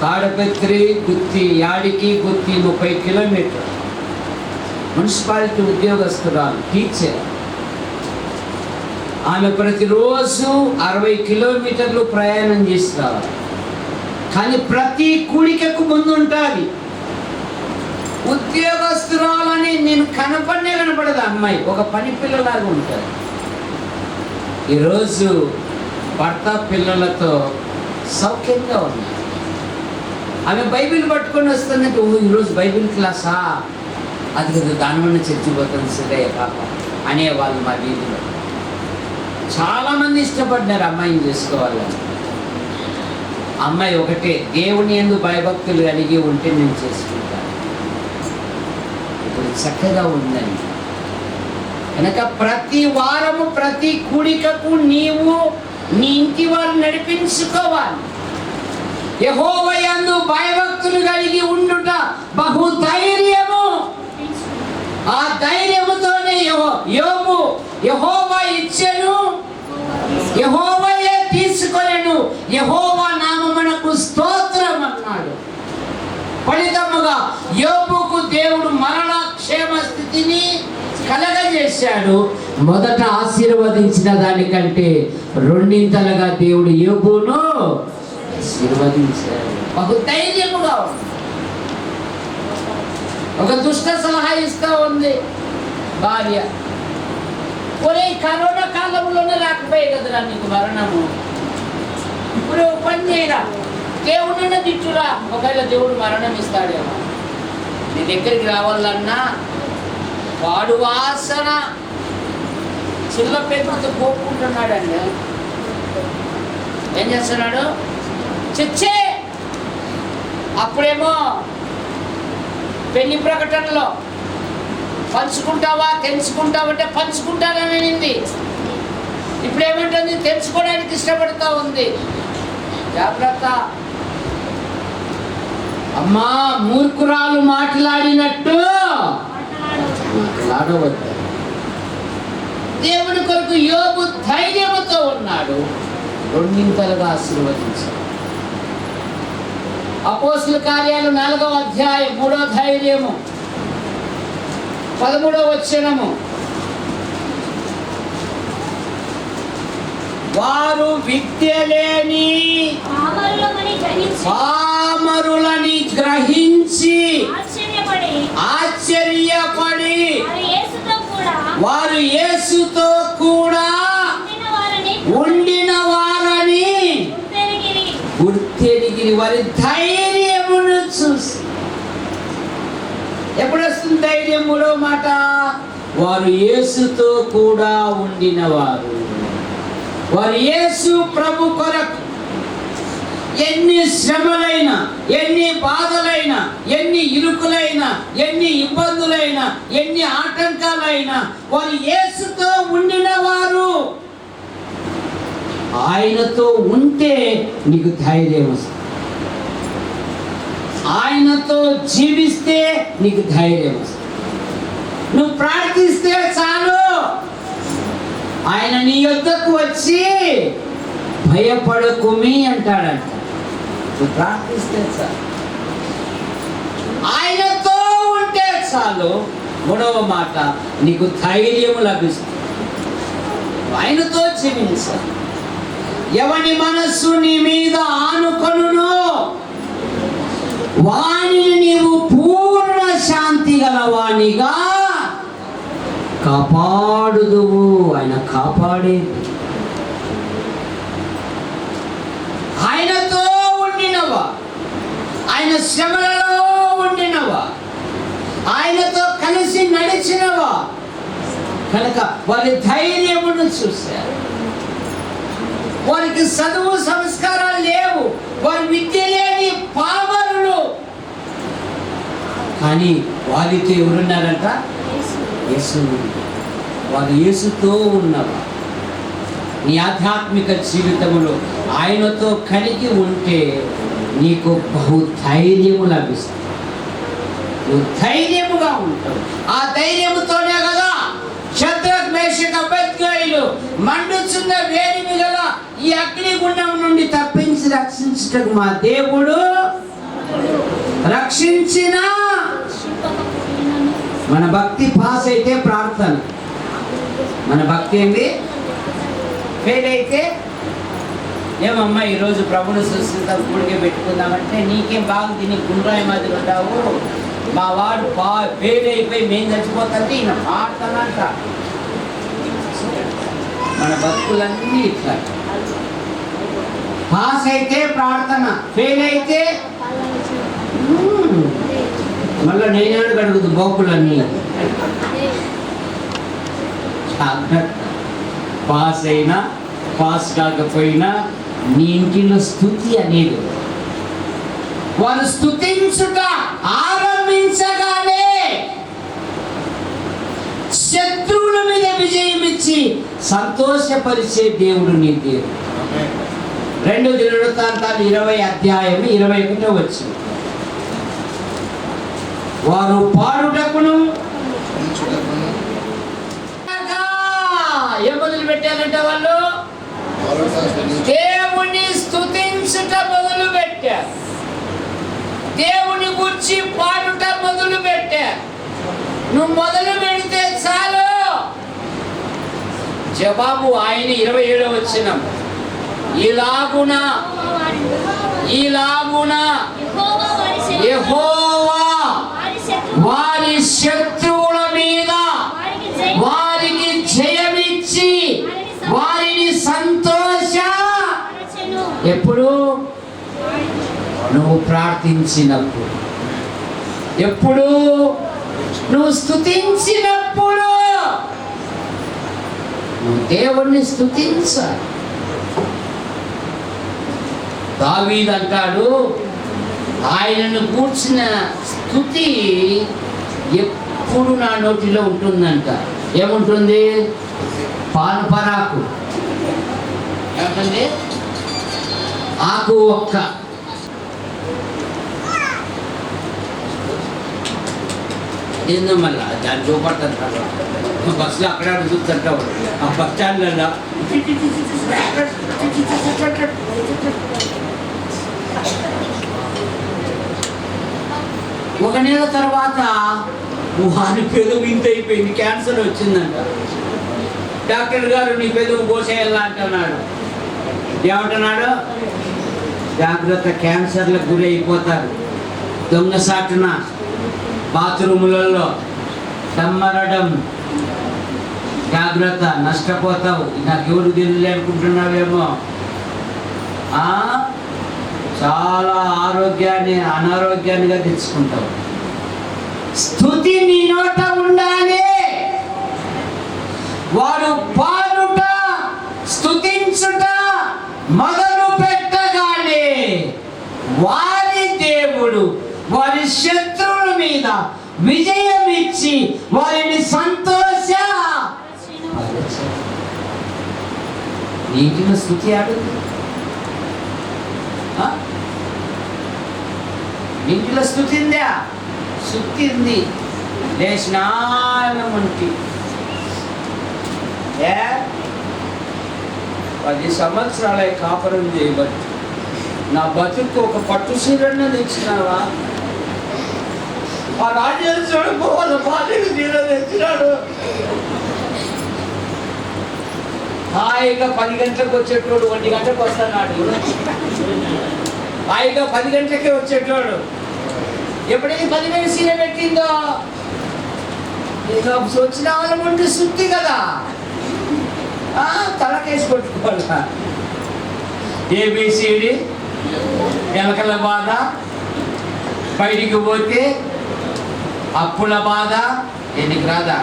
తాడపత్రి గుత్తి, యాడికి గుత్తి 30 కిలోమీటర్, మున్సిపాలిటీ ఉద్యోగస్తురాలు, టీచర్. ఆమె ప్రతిరోజు 60 కిలోమీటర్లు ప్రయాణం చేసి రావాలి. కానీ ప్రతి కూడికకు ముందు ఉంటుంది. ఉద్యోగస్తురాలని నేను కనపడదు అమ్మాయి, ఒక పని పిల్లలాగా ఉంటుంది. ఈరోజు భర్త పిల్లలతో సౌఖ్యంగా ఉన్నారు. ఆమె బైబిల్ పట్టుకొని వస్తుందంటే, ఓ ఈరోజు బైబిల్ క్లాసా, అది కదా దానివల్ల చర్చిపోతుంది సరే పాప అనేవాళ్ళు మా వీధిలో. చాలామంది ఇష్టపడ్డారు అమ్మాయిని చేసుకోవాలని. అమ్మాయి ఒకటే, దేవుని యందు భయభక్తులు కలిగి ఉంటే నేను చేసుకుంటాను. ఇప్పుడు చక్కగా ఉందని కనుక ప్రతి వారము ప్రతి కూడికకు నీవు నీ ఇంటి వారు నడిపించుకోవాలి. యెహోవా యందు భయభక్తులు కలిగి ఉండుట బహు ధైర్యము. ఆ ధైర్యముతోనే యోబు యెహోవా ఇచ్చెను, యెహోవాయే తీసుకొనెను, యెహోవా నామమునకు స్తోత్రం అన్నాడు. ఫలితముగా యోబుకు దేవుడు మరణ క్షేమ స్థితిని కలగజేశాడు. మొదట ఆశీర్వదించిన దానికంటే రెండింతలుగా దేవుడు యోబును ఆశీర్వదించాడు. బహు ధైర్యముగా ఉంది. ఒక దుష్ట సలహా ఇస్తూ ఉంది భార్య, ఒరే కరోనా కాలంలోనే రాకపోయే కదరా నీకు మరణము, ఇప్పుడు పని చేయరా, దేవుడిని తిట్టురా, ఒకవేళ దేవుడు మరణం ఇస్తాడేమో. నీ దగ్గరికి రావాలన్నా వాడు వాసన చిల్ల పెద్దతో పోకుంటున్నాడండి. ఏం చేస్తున్నాడు? చచ్చే. అప్పుడేమో పెళ్లి ప్రకటనలో పంచుకుంటావా తెలుసుకుంటావంటే పంచుకుంటానని అనింది. ఇప్పుడు ఏమంటుంది? తెలుసుకోవడానికి ఇష్టపడతా ఉంది. జాగ్రత్త అమ్మా, మూర్ఖురాలు మాట్లాడినట్టు మాట్లాడవద్దు. దేవుని కొరకు యోబు ధైర్యముతో ఉన్నాడు, రెండింతలుగా ఆశీర్వదించాడు. అపోస్తుల కార్యాలు 4వ అధ్యాయం 3వ ధైర్యము 13వ వచనము. వారు విద్య లేని పామరులని గ్రహించి ఆశ్చర్యపడి వారు యేసుతో కూడా ఉండిన వారని గుర్తెరిగి వారి ధైర్యమును చూసి. ఎప్పుడు వస్తుంది ధైర్యం? 3వ మాట, వారు యేసుతో కూడా ఉండిన వారు. వారు యేసు ప్రభు కొరకు ఎన్ని శ్రమలైనా, ఎన్ని బాధలైనా, ఎన్ని ఇరుకులైనా, ఎన్ని ఇబ్బందులైనా, ఎన్ని ఆటంకాలైనా వారు యేసుతో ఉండిన వారు. ఆయనతో ఉంటే నీకు ధైర్యం వస్తుంది. ఆయనతో జీవిస్తే నీకు ధైర్యం వస్తుంది. నువ్వు ప్రార్థిస్తే చాలు, ఆయన నీ యొద్దకు వచ్చి భయపడకుమి అంటాడంట. నువ్వు ప్రార్థిస్తే చాలు, ఆయనతో ఉంటే చాలు. 3వ మాట, నీకు ధైర్యం లభిస్తుంది. ఆయనతో జీవించాలి. ఎవని మనస్సు నీ మీద ఆనుకొనునో వానిని నీవు పూర్ణ శాంతి గలవానిగా కాపాడుదువు. ఆయన కాపాడే, ఆయనతో ఉండినవా, ఆయన శ్రమలలో ఉండినవా, ఆయనతో కలిసి నడిచినవా కనుక వారి ధైర్యమును చూశారు. వారికి చదువు సంస్కారాలు లేవు, వారి విద్య లేని పామరులు. కానీ వారితో ఎవరున్నారంట? యేసు. వారు యేసుతో ఉన్నవా. నీ ఆధ్యాత్మిక జీవితంలో ఆయనతో కలిగి ఉంటే నీకు బహు ధైర్యము లభిస్తుంది. నువ్వు ధైర్యముగా ఉంటావు. ఆ ధైర్యముతోనే కదా శద్రక్ మేషక్ అబేద్నెగోలు మండుచున్న వేడిమి గల ఈ అగ్నిగుండం నుండి తప్పించి రక్షించుటకు మా దేవుడు రక్షించిన. మన భక్తి పాస్ అయితే ప్రార్థన. మన భక్తి ఏంటి? ఫెయిల్ అయితే ఏమమ్మా ఈరోజు ప్రభుని సృష్టితో కూడికే పెట్టుకుందామంటే నీకేం బాగుంది, నీ గుండ్రాయి మాదిరి ఉంటావు, మా వాడు ఫెయిల్ అయిపోయి మేము చచ్చిపోతుంటే ఈయన పాడతానంట. మన బతుకులన్నీ ఇట్లా, పాస్ అయితే ప్రార్థన, ఫెయిల్ అయితే మళ్ళీ నేనేడు కడుగుతు బొక్కులన్నీ. పాస్ అయినా పాస్ కాకపోయినా నీ ఇంటిలో స్తుతి అనేది, వారు స్తుతించుట ఆరంభించగానే శత్రువుల మీద విజయం ఇచ్చి సంతోషపరిచే దేవుడు నీ దేవుడు. 2 దినవృత్తాంతాలు 20 అధ్యాయం 21 వచ్చింది. వారు పాడుటకును ఏం మొదలు పెట్టారంటే వాళ్ళు దేవుని స్తుతించుట మొదలు పెట్టారు, దేవుని గురించి పాడుట మొదలు పెట్టారు. నువ్వు మొదలు పెడితే చాలు జవాబు ఆయన. 27 వచనం, ఇలాగున యెహోవా వారి శత్రువుల మీద వారికి జయమిచ్చి వారిని సంతోష. ఎప్పుడు నువ్వు ప్రార్థించినప్పుడు, ఎప్పుడు నువ్వు స్తుతించినప్పుడు, నువ్వు దేవుణ్ణి స్తుతించాలి. దావీదు అంటాడు, ఆయనను కూర్చిన స్తుతి ఎప్పుడు నా నోటిలో ఉంటుందంట. ఏముంటుంది? పానుపరాకు ఏముంటుంది? ఆకు ఒక్క. ఏందో మళ్ళా దాన్ని చూపడుతుంటాడు బస్సులో అక్కడ చూస్తుంటావు, ఆ బస్ స్టాండ్లలో ఒక నెల తర్వాత వాని పెదవు ఇంత అయిపోయింది, క్యాన్సర్ వచ్చిందంట. డాక్టర్ గారు నీ పెదవు కోసేయాలా అంటున్నాడు. ఏమంటున్నాడు? జాగ్రత్త, క్యాన్సర్లకు గురి అయిపోతారు. దొంగసాటున బాత్రూములలో దమ్మరడం, జాగ్రత్త, నష్టపోతావు. నాకు ఎవరు తెలియలే అనుకుంటున్నావేమో. చాలా అనారోగ్యాన్నిగా తెచ్చుకుంటావు. స్తుతి నీ నోట ఉండాలి. వారు పాడుట స్తుతించుట మొదలు పెట్టగానే వారి దేవుడు వారి శత్రువుల మీద విజయం ఇచ్చి వారిని సంతోష. నీటిలో స్తుతి ఆడుంది, ఇంటిలో స్తుతిందా? సుత్తింది లేచినామంటి. 10 సంవత్సరాల కాపురం చేయబట్టి నా బతుకు ఒక పట్టు సీరన్న తెచ్చినావా? ఆ రాజేశ్వరుడు పోవాలి బాధ్యత సీర తెచ్చినాడు. హాయిగా 10 గంటలకు వచ్చేటోడు 1 గంటకు వస్తున్నాడు. హాయిగా 10 గంటలకే వచ్చేటోడు ఎప్పుడైతే 10,000 సీర పెట్టిందో వచ్చిన వాళ్ళ ముందు సుత్తి కదా, తలకేసి కొట్టుకోవాలా. ఏబిసిడి ఎలకల బాధ, బయటికి పోతే అప్పుల బాధ. నీకు రాదా?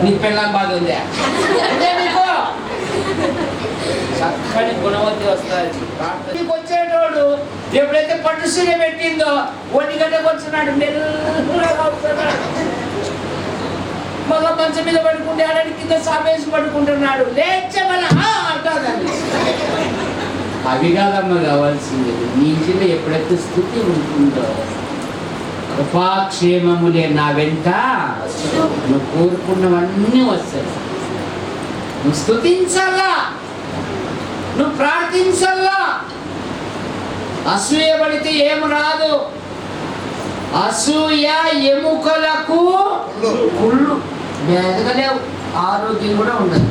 నీకు పిల్లల బాధ ఉందా? నీకు చక్కని గుణవతి వస్తుంది. నీకు వచ్చేటోడు ఎప్పుడైతే పట్టు సీర పెట్టిందో 1 గంటకు వచ్చినాడు, మెల్లగా వస్తున్నాడు. మళ్ళా మంచం మీద పడుకుంటే ఆడని కింద సాపేసి పడుకుంటున్నాడు. లేచే మళ్ళీ అంటాదండి. అవి కాదమ్మా కావాల్సింది. నీ ఇంటిలో ఎప్పుడైతే స్థుతి ఉంటుందో కృపాక్షేమములే నా వెంట నువ్వు కోరుకున్నవన్నీ వస్తాయి. నువ్వు స్తుతించాలా, నువ్వు ప్రార్థించాలా. అసూయ పడితే ఏం రాదు. అసూయ ఎముకలకు కుళ్ళు, ఎదగలేవు, ఆరోగ్యం కూడా ఉండదు.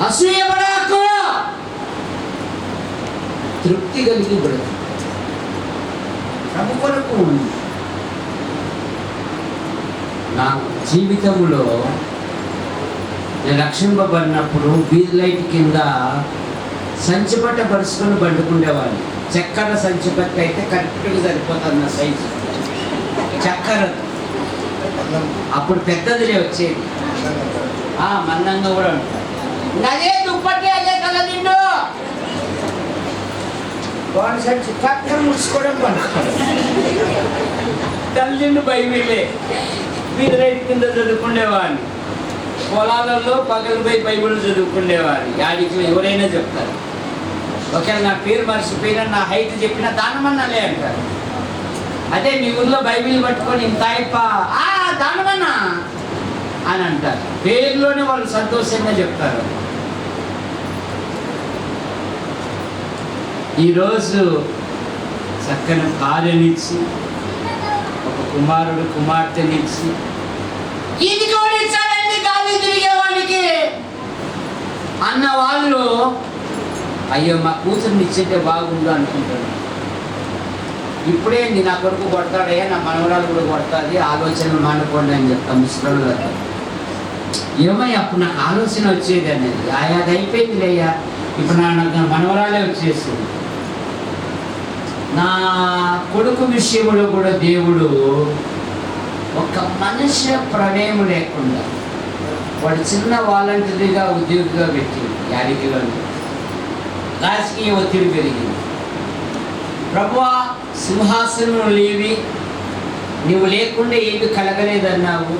అసూయపడకు, తృప్తి కలిగి బ్రతుకు, ప్రభు కొరకు ఉంది. నా జీవితంలో నేను రక్షింపబడినప్పుడు వీధి లైట్ కింద సంచిపట్ట పరుచుకొని బండుకుండేవాడిని. చక్కెర సంచిపట్ట అయితే కరెక్ట్గా సరిపోతుంది నా సైజు. చక్కెర అప్పుడు పెద్దదిలే వచ్చేది, మందంగా కూడా ఉంటాయి. అదే దుప్పటి, అదే తలదిండు, వాడి సంచి చక్కెర ముడుచుకోవడం పండుకోవడం. తల్లిండు బైబిలే వీధి లైట్ కింద చదువుకునేవాడిని. పొలాలలో పగలు పోయి బైబిల్ చదువుకునేవాడిని. యాడికి ఎవరైనా చెప్తారు. ఒకవేళ నా పేరు మర్చిపోయినా, నా హైట్ చెప్పినా దానమన్నాలే అంటారు. అదే మీ ఊళ్ళో బైబిల్ పట్టుకొని ఇంత దానమన్నా అని అంటారు. పేరులోనే వాళ్ళు సంతోషంగా చెప్తారు. ఈరోజు చక్కని భార్యనిచ్చి, ఒక కుమారుడు కుమార్తెనిచ్చి, ఇది జోడించాలండి గాలి తిరిగేవానికి అన్న వాళ్ళు, అయ్యో మా కూతుర్ని ఇచ్చింటే బాగుండు అనుకుంటాడు. ఇప్పుడే నా కొడుకు కొడతాడయ్యా, నా మనవరాలు కూడా కొడతాది, ఆలోచనలు మానుకోండి అని చెప్తాం ముసలి గారు. ఏమయ్య అప్పుడు నాకు ఆలోచన వచ్చేది అనేది, అది అయిపోయింది అయ్యా, ఇప్పుడు నాకు మనవరాలే వచ్చేసింది. నా కొడుకు విషయంలో కూడా దేవుడు ఒక మనిషి ప్రమేయం లేకుండా వాడు చిన్న వాలంటీర్గా ఉద్యోగిగా పెట్టింది. యాడికిలో రాజకీయ ఒత్తిడి పెరిగింది. ప్రభువా, సింహాసనం లేవి, నువ్వు లేకుండా ఏమి కలగలేదన్నావు.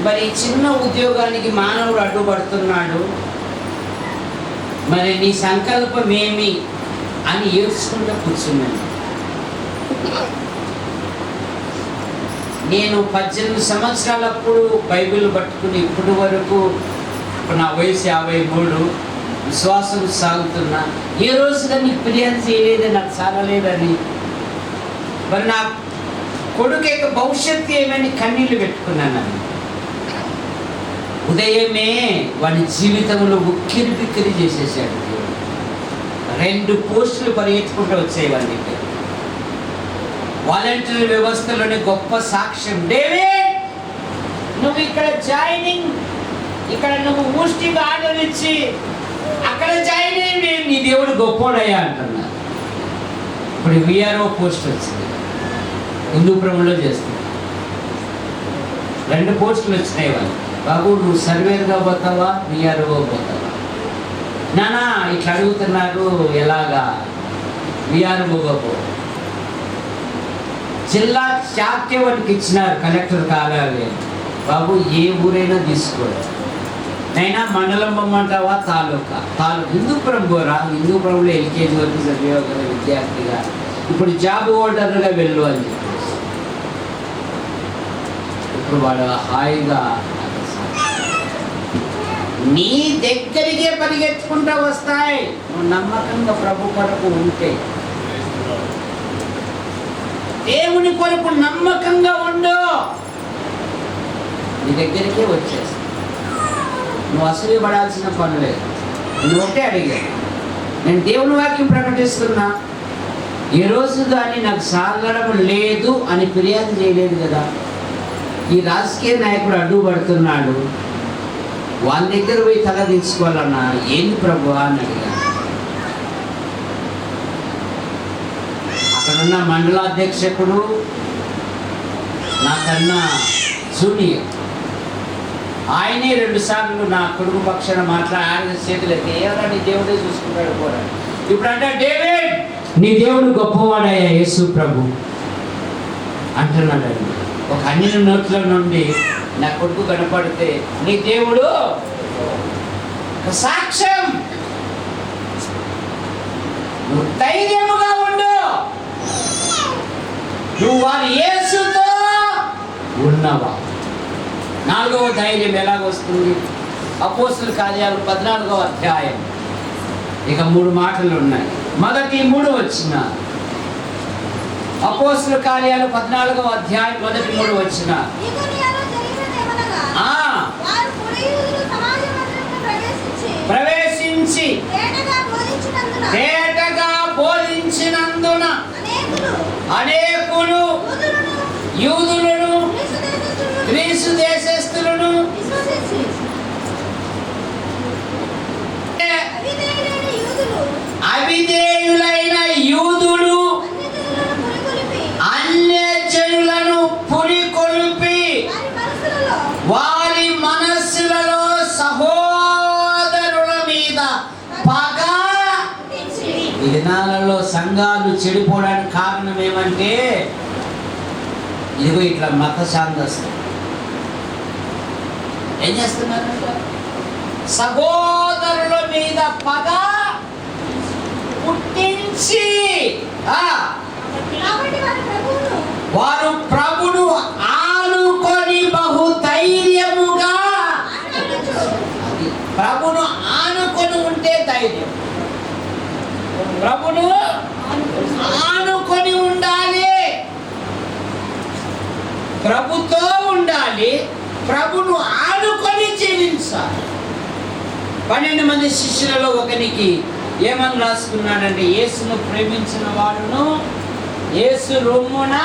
మరి చిన్న ఉద్యోగానికి మానవుడు అడ్డుపడుతున్నాడు, మరి నీ సంకల్పం ఏమి అని ఏడ్చుకుంటూ కూర్చున్నాను. నేను 18 సంవత్సరాలప్పుడు బైబిల్ పట్టుకుని ఇప్పటి వరకు, నా వయసు 53, విశ్వాసం సాగుతున్నా. ఏ రోజుగా నీకు ఫిర్యాదు చేయలేదని, నాకు చాలలేదని, మరి నా కొడుకు యొక్క భవిష్యత్తు ఏమని కన్నీళ్ళు పెట్టుకున్నాను. ఉదయమే వాడి జీవితంలో ఉక్కిరి బిక్కిరి చేసేసాడు. 2 పోస్టులు పరిగెత్తుకుంటూ వచ్చాయి వాళ్ళకి. వాలంటీర్ వ్యవస్థలోని గొప్ప సాక్ష్యం, డేవిడ్ నువ్వు ఇక్కడ జాయినింగ్, ఇక్కడ నువ్వు ఊస్టింగ్ ఆర్డర్ ఇచ్చి అక్కడ జాయిన్ అయ్యి నీ దేవుడు గొప్పోడయ్యా అంటున్నారు. ఇప్పుడు విఆర్ఓ పోస్ట్ వచ్చింది, హిందూపురంలో చేస్తుంది. 2 పోస్టులు వచ్చినాయి వాళ్ళు. బాబు నువ్వు సర్వేర్గా పోతావా, విఆర్ఓ పోతావా? నానా ఇట్లా అడుగుతున్నారు, ఎలాగా? విఆర్ఓగా పో. జిల్లా చార్టేవాడికి ఇచ్చినారు, కలెక్టర్ కావాలి. బాబు ఏ ఊరైనా తీసుకోరు, నైనా మండలం పొమ్మంటావా, తాలూకా హిందూపురం పోరా, హిందూపురంలో ఎల్కేజీ వరకు చదివే విద్యార్థిగా ఇప్పుడు జాబ్ హోల్డర్గా వెళ్ళు అని చెప్పేసి ఇప్పుడు వాడు హాయిగా నీ దగ్గరికే పరిగెత్తుకుంటూ వస్తాయి. నువ్వు నమ్మకంగా ప్రభు కొరకు ఉంటే, దేవుని కొరకు నమ్మకంగా ఉండు, నీ దగ్గరికే వచ్చేస్తా. నువ్వు అసూయపడాల్సిన పని లేదు. నువ్వు ఒకటే అడిగాను, నేను దేవుని వాక్యం ప్రకటిస్తున్నా, ఏ రోజు కానీ నాకు సాగడం లేదు అని ఫిర్యాదు చేయలేదు కదా. ఈ రాజకీయ నాయకుడు అడ్డుపడుతున్నాడు, వాళ్ళ దగ్గర పోయి తల దించుకోవాలన్నా, ఏంది ప్రభు అని అడిగాను. అక్కడున్న మండలాధ్యక్షకుడు నాకన్నా జూనియర్, ఆయనే 2 సార్లు నా కొడుకు పక్షాన ఆయన చేతులు అయితే ఏమన్నా నీ దేవుడే చూసుకుంటాడు కూడా. ఇప్పుడు అంటే డేవిడ్ నీ దేవుడు గొప్పవాడయ్యా యేసు ప్రభు అంటున్నాడు. ఒక అన్యుల నోట్ల నుండి నా కొడుకు కనపడితే నీ దేవుడు సాక్ష్యం, నువ్వు ధైర్యముగా ఉండు, నువ్వు వారి యేసుతో ఉన్నవా. 4వ ధైర్యం ఎలాగొస్తుంది? అపోస్తుల కార్యాలు 14వ అధ్యాయం, ఇక 3 మాటలు ఉన్నాయి. మొదటి 3 వచ్చిన అపోస్తుల కార్యాలు 14వ అధ్యాయం మొదటి 3 వచ్చిన ప్రవేశించి తేటగా బోధించినందున తేటగా బోధించినందున అనేకులు యూదులను గ్రీసు గ్రీసు దేశస్థులను విశ్వసించి అవిధేయులైన యూదులు అన్యజనులను పురికొలిపి అన్యజనులను పురికొల్పి వారి మనస్సులలో వారి మనస్సులలో సహోదరుల మీద పగ. పుట్టించి ఈ దినాలలో సంఘాలు చెడిపోవడానికి కారణం ఏమంటే ఇదిగో ఇట్లా మత శాంతస్తులు ఏం చేస్తున్నారంట? సహోదరుల మీద పగ పుట్టించి కాబట్టి వారు ప్రభును ఆనుకొని బహు ధైర్యముగా, అది ప్రభును ఆనుకొని ఉంటే ధైర్యం. ప్రభును ఆనుకొని ఉండాలి, ప్రభుతో ఉండాలి, ప్రభును ఆనుకొని జీవించాలి. 12 మంది శిష్యులలో ఒకనికి ఏమని రాసుకున్నాడంటే, యేసును ప్రేమించిన వాడును యేసు రొమ్మున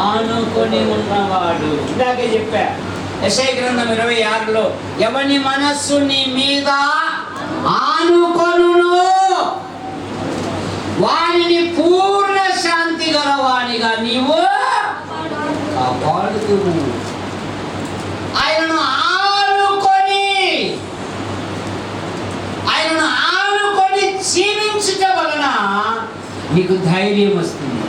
ఆనుకొని ఉన్నవాడు. ఇందాకే చెప్పా, యెషయా గ్రంథం 26లో ఎవని మనస్సు నీ మీద ఆనుకొనును వానిని పూర్ణ శాంతి గలవానిగా నీవు కాపాడుదువు. ఆయనను ఆనుకొని జీవించుట వలన నీకు ధైర్యం వస్తుంది.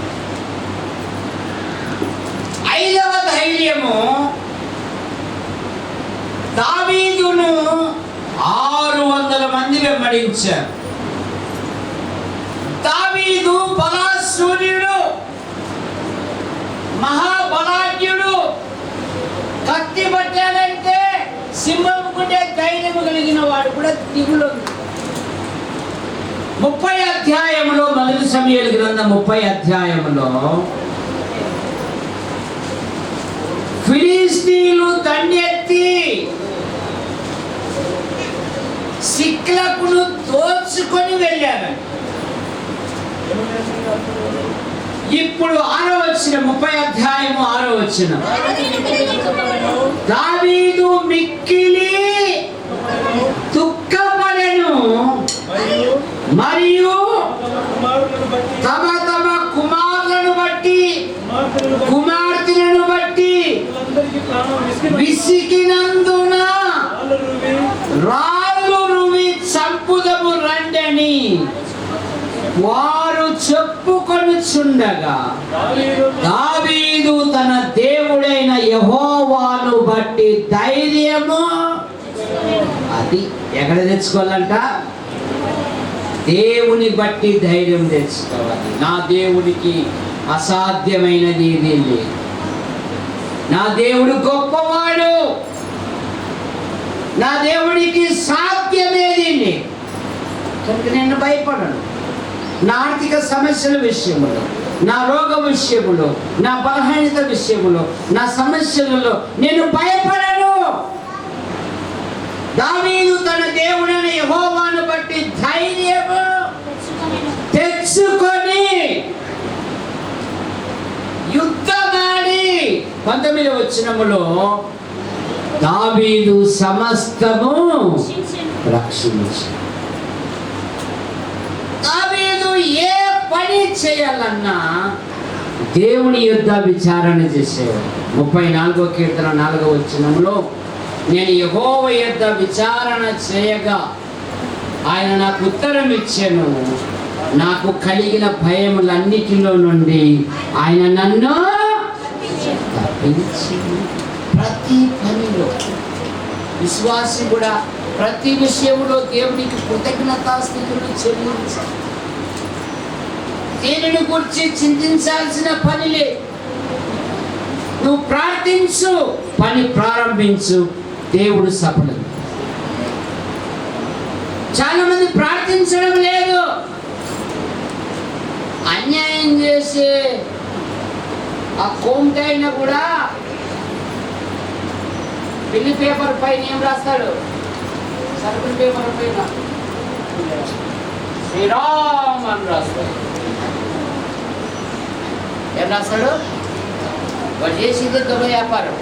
5వ ధైర్యము, దావీదును 600 మంది వెంబడించారు. దావీదు బలాసూర్యుడు, మహాబలాఢ్యుడు. కత్తి పట్టాడంటే సింహం కుంటే ధైర్యం కలిగిన వాడు కూడా దిగులు. 30 అధ్యాయంలో, మొదటి సమూయేలు గ్రంథం 30 అధ్యాయంలో ఫిలిస్తీన్లు దండెత్తి సిక్లకును దోచుకొని వెళ్ళారు. ఇప్పుడు 6వ వచనం, 30 అధ్యాయము 6వ వచనం, దావీదు మిక్కిలి దుఃఖపడెను మరియు తమ తమ కుమారులను బట్టి కుమార్తెలను బట్టి విసిగినందున రాళ్ళు రువి చంపుదము రండని వారు చెప్పుకొనుచుండగా దావీదు తన దేవుడైన యెహోవాను బట్టి ధైర్యము, అది ఎక్కడ తెచ్చుకోవాలంట? దేవుని బట్టి ధైర్యం తెచ్చుకోవాలి. నా దేవుడికి అసాధ్యమైనది ఏదీ లేదు. నా దేవుడు గొప్పవాడు, నా దేవుడికి సాధ్యమేది లేదు. కనుక నేను భయపడను. నా ఆర్థిక సమస్యల విషయంలో, నా రోగ విషయంలో, నా బలహీనత విషయంలో, నా సమస్యలలో నేను భయపడను. దావీదు తన దేవుడైన యెహోవాను బట్టి ధైర్యము తెచ్చుకొని యుద్ధమాడి 19వ వచనములో దావీదు సమస్తము రక్షించి. దావీదు ఏ పని చేయాలన్నా దేవుని యుద్ధ విచారణ చేసేవాడు. 34వ కీర్తన 4వ వచనంలో నేను యెహోవా యుద్ధ విచారణ చేయగా ఆయన నాకు ఉత్తరం ఇచ్చెను, నాకు కలిగిన భయములన్నిటిలో నుండి ఆయన నన్ను తప్పించి. ప్రతి పనిలో విశ్వాసి కూడా ప్రతి విషయంలో దేవునికి కృతజ్ఞతాస్థితులు చెల్లించాలి. దీనిని గురించి చింతించాల్సిన పని లేదు. నువ్వు ప్రార్థించు, పని ప్రారంభించు, దేవుడు సఫలం. చాలా మంది ప్రార్థించడం లేదు. అన్యాయం చేసే ఆ కోమటైన కూడా పెళ్లి పేపర్ పైన ఏం రాస్తాడు? సరుకుల పేపర్ పైన శ్రీరామ్ అని రాస్తాడు. ఏం రాస్తాడు? వాడు చేసేది దొంగ వ్యాపారం,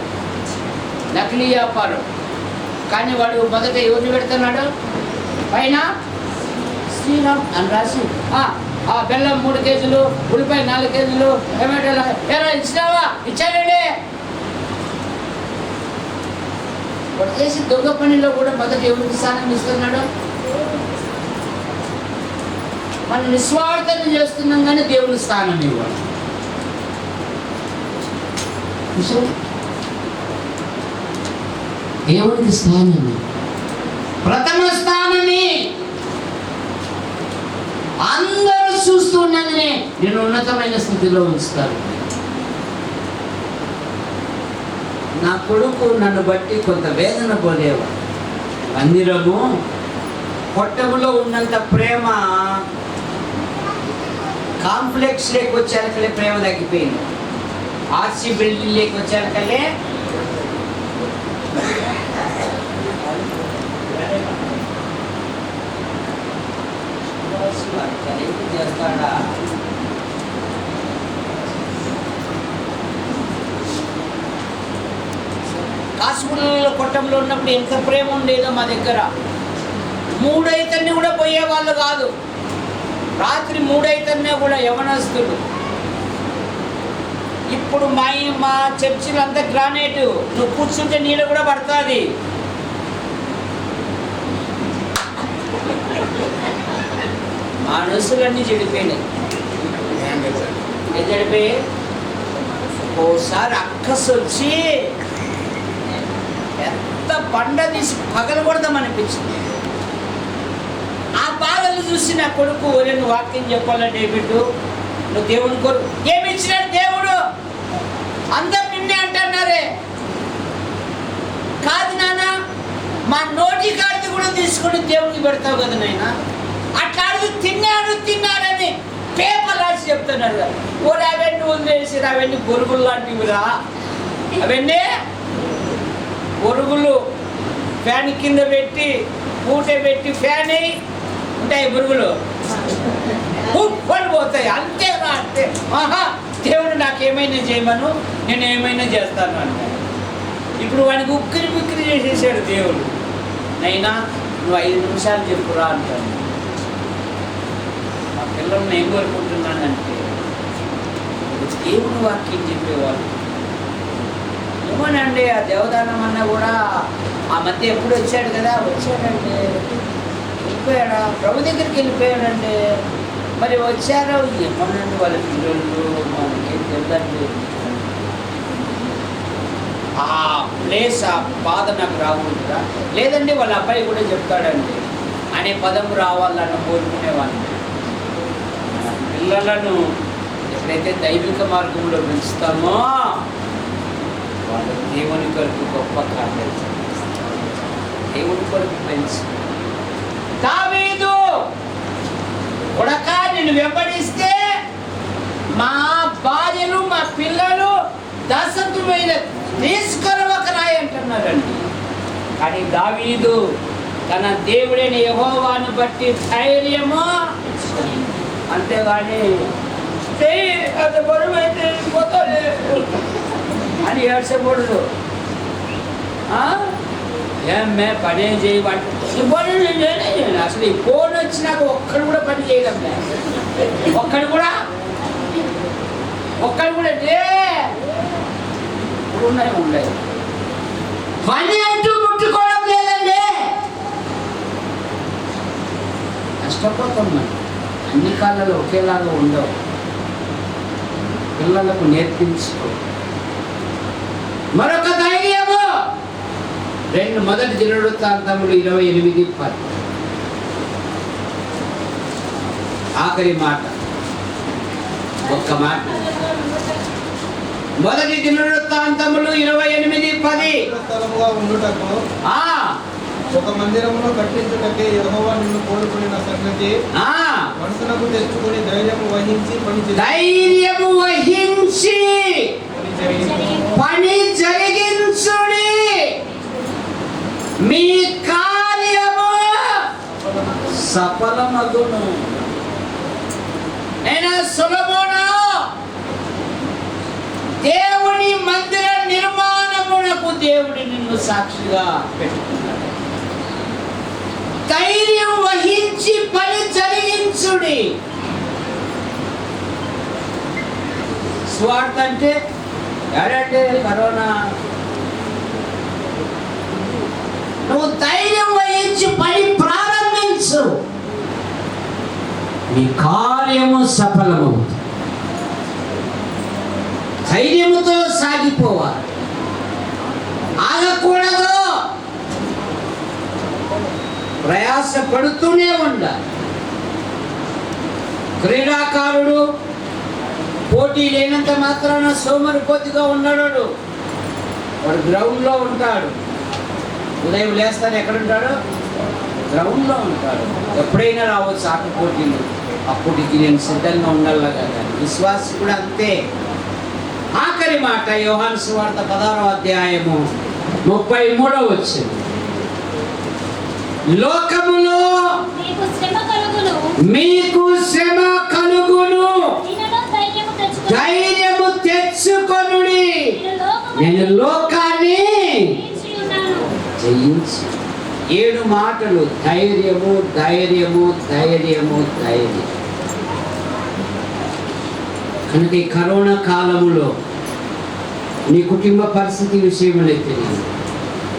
నకిలీ వ్యాపారం. కానీ వాడు మొదట ఎవరిని పెడుతున్నాడు? పైన శ్రీరామ్ అని రాసి బెల్లం 3 కేజీలు, ఉల్లిపాయ 4 కేజీలు, టమాటాలు ఎలా ఇచ్చినావా? ఇచ్చాడండి. వాడు చేసి దొంగ పనిలో కూడా మొదట ఎవరికి స్థానం ఇస్తున్నాడు? మనం నిస్వార్థం చేస్తున్నాం కానీ దేవుని స్థానం ఇవ్వాలి. దేవునికి స్థానం, ప్రథమ స్థానమే. అందరూ చూస్తున్నదని నేను ఉన్నతమైన స్థితిలో ఉంచుతాను. నా కొడుకు నన్ను బట్టి కొంత వేదన పోలేవా. మందిరము పొట్టములో ఉన్నంత ప్రేమ కాంప్లెక్స్ లేకొచ్చాకలే ప్రేమ తగ్గిపోయింది. ఆర్సీ బిల్డింగ్ లేకొచ్చాకలే చేస్తాడా. కాసుగుళ్ళలో కొట్టంలో ఉన్నప్పుడు ఎంత ప్రేమ ఉండేదో మా దగ్గర. 3 అయితేనే కూడా పోయేవాళ్ళు కాదు. రాత్రి 3 అయితేనే కూడా యవనస్తులు. ఇప్పుడు మా చర్చిలు అంతా గ్రానైట్, నువ్వు కూర్చుంటే నీళ్ళు కూడా పడుతుంది. మనసులన్నీ చెడిపోయినాయి. చెడిపోయి ఓసారి అక్కసు వచ్చి ఎంత బండ తీసి పగలకూడదామనిపించింది. ఆ బాధలు చూసి నా కొడుకు, నువ్వు వాక్యం చెప్పాలంటే డేవిడ్, నువ్వు దేవుని కోరు ఏమి ఇచ్చినాడు దేవుడు? అందరు నిన్నే అంటున్నారే. కాదు నాన్న, మా నోటి కాడిది కూడా తీసుకుని దేవునికి పెడతావు కదా నాయన. అట్లా అడుగు తిన్నాడని పేపర్ రాసి చెప్తున్నాడు. ఓడి అవన్నీ వదిలేసి అవన్నీ బొరుగులు లాంటివిరా. అవన్నీ బొరుగులు ఫ్యాన్ కింద పెట్టి పూట పెట్టి ఫ్యాన్ అయ్యి ఉంటాయి బొరుగులు, పడిపోతాయి. అంతేనా అంటే దేవుడు నాకేమైనా చేయమను, నేను ఏమైనా చేస్తాను అంటాడు. ఇప్పుడు వాడికి ఉక్కిరి బిక్కిరి చేసేసాడు దేవుడు. నైనా నువ్వు 5 నిమిషాలు చెప్పురా అంటాను. మా పిల్లల్ని ఏం కోరుకుంటున్నానంటే దేవుడు వాక్యం చెప్పేవాళ్ళు. ఏమోనండి, ఆ దేవదానం అన్న కూడా ఆ మధ్య ఎప్పుడు వచ్చాడు కదా, వచ్చాడండి, వెళ్ళిపోయాడా, ప్రభు దగ్గరికి వెళ్ళిపోయాడండి. మరి వచ్చారో ఏమోనండి, వాళ్ళ పిల్లలు మనకేం తెలుదండి. ఆ ప్లేస్, ఆ బాధ నాకు రాకూడదురా. లేదండి వాళ్ళ అబ్బాయి కూడా చెప్తాడండి అనే పదం రావాలన్న కోరుకునేవాడిని. పిల్లలను ఎప్పుడైతే దైవిక మార్గంలో పెంచుతామో వాళ్ళు దేవుని కొరకు గొప్ప కార్యాలు చేస్తారు. దేవుని కొరకు పెంచి దావీదు కొడక నిన్ను వెంబడిస్తే మా భార్యలు మా పిల్లలు దశతుమైన తీసుకొరవక రాయి అంటున్నారండి. కానీ దావీదు తన దేవుడైన యెహోవాను బట్టి ధైర్యము, అంతేగాని అంత బరువైతే పోతాలే అని ఏడ్చకూడదు. ఏమే పనే చేయబట్టి ఈ పనులు నేనే చేయను. అసలు ఈ ఫోన్ వచ్చినాక ఒక్కడు కూడా పని చేయడం లేదు. ఒక్కడు కూడా ఉండదు. పని అంటూ ముట్టుకోవడం లేదండి. కష్టపోతాం మనం. అన్ని కాలాలు ఒకేలాగా ఉండవు. పిల్లలకు నేర్పించుకో. మరొక ధైర్యము 2 మొదటి దినవృత్తాంతములు 28:10 ఆఖరి మాట, ఒక్క మాట. మొదటి దినవృత్తాంతములు 28:10 స్థలముగా ఉండుటకు ఒక మందిరమును కట్టించుటకే యెహోవా నిన్ను కోరుకున్న సంగతి మనసునకు తెచ్చుకొని ధైర్యము వహించి పని జరిగించుడి. మీ కార్యము సఫలమగును. అయినా సొలొమోను దేవుని మందిర నిర్మాణమునకు దేవుడు నిన్ను సాక్షిగా పెట్టుకున్నాడు. ధైర్యం వహించి పని జరిగించుడి. స్వార్థ అంటే ఏడంటే కరోనా. నువ్వు ధైర్యం వహించి పని ప్రారంభించు, నీ కార్యము సఫలమవుతుంది. ధైర్యముతో సాగిపోవాలి, ఆగకూడదు, ప్రయాస పడుతూనే ఉండాలి. క్రీడాకారుడు పోటీ లేనంత మాత్రాన సోమరిపోతుగా ఉన్నాడు. వాడు గ్రౌండ్లో ఉంటాడు. ఉదయం లేస్తాను ఎక్కడుంటాడు? గ్రౌండ్లో ఉంటాడు. ఎప్పుడైనా రావచ్చు ఆట పోటీలు, అప్పటికి నేను సిద్ధంగా ఉండాలి కదా. విశ్వాసి కూడా అంతే. ఆఖరి మాట యోహాను సువార్త 16వ అధ్యాయము 33వ వచనం. లోకములో మీకు శ్రమ కలుగును, ధైర్యము తెచ్చుకొనుడి, నేను లోకాన్ని జయించు. 7 మాటలు. ధైర్యము, ధైర్యము, ధైర్యము, ధైర్యం. కనుక ఈ కరోనా కాలములో నీ కుటుంబ పరిస్థితి విషయంలో తెలియదు,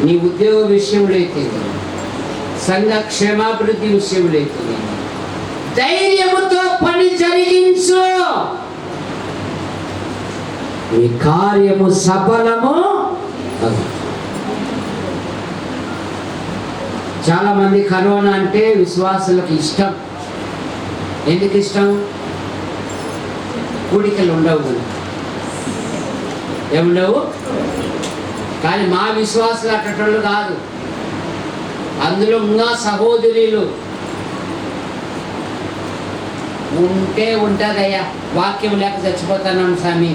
నీ ఉద్యోగ విషయంలో తెలియదు, సంఘ క్షేమాభివృద్ధి విషయంలో తెలియదు, ధైర్యముతో పని జరిగించు, నీ కార్యము సఫలము. చాలా మంది కరోనా అంటే విశ్వాసులకు ఇష్టం. ఎందుకు ఇష్టం? కూడికలు ఉండవు, ఏముండవు. కానీ మా విశ్వాసులు అట్టటోళ్ళు కాదు. అందులో ఉన్న సహోదరులు ఉంటే ఉంటుందయ్యా, వాక్యం లేక చచ్చిపోతున్నాం స్వామి,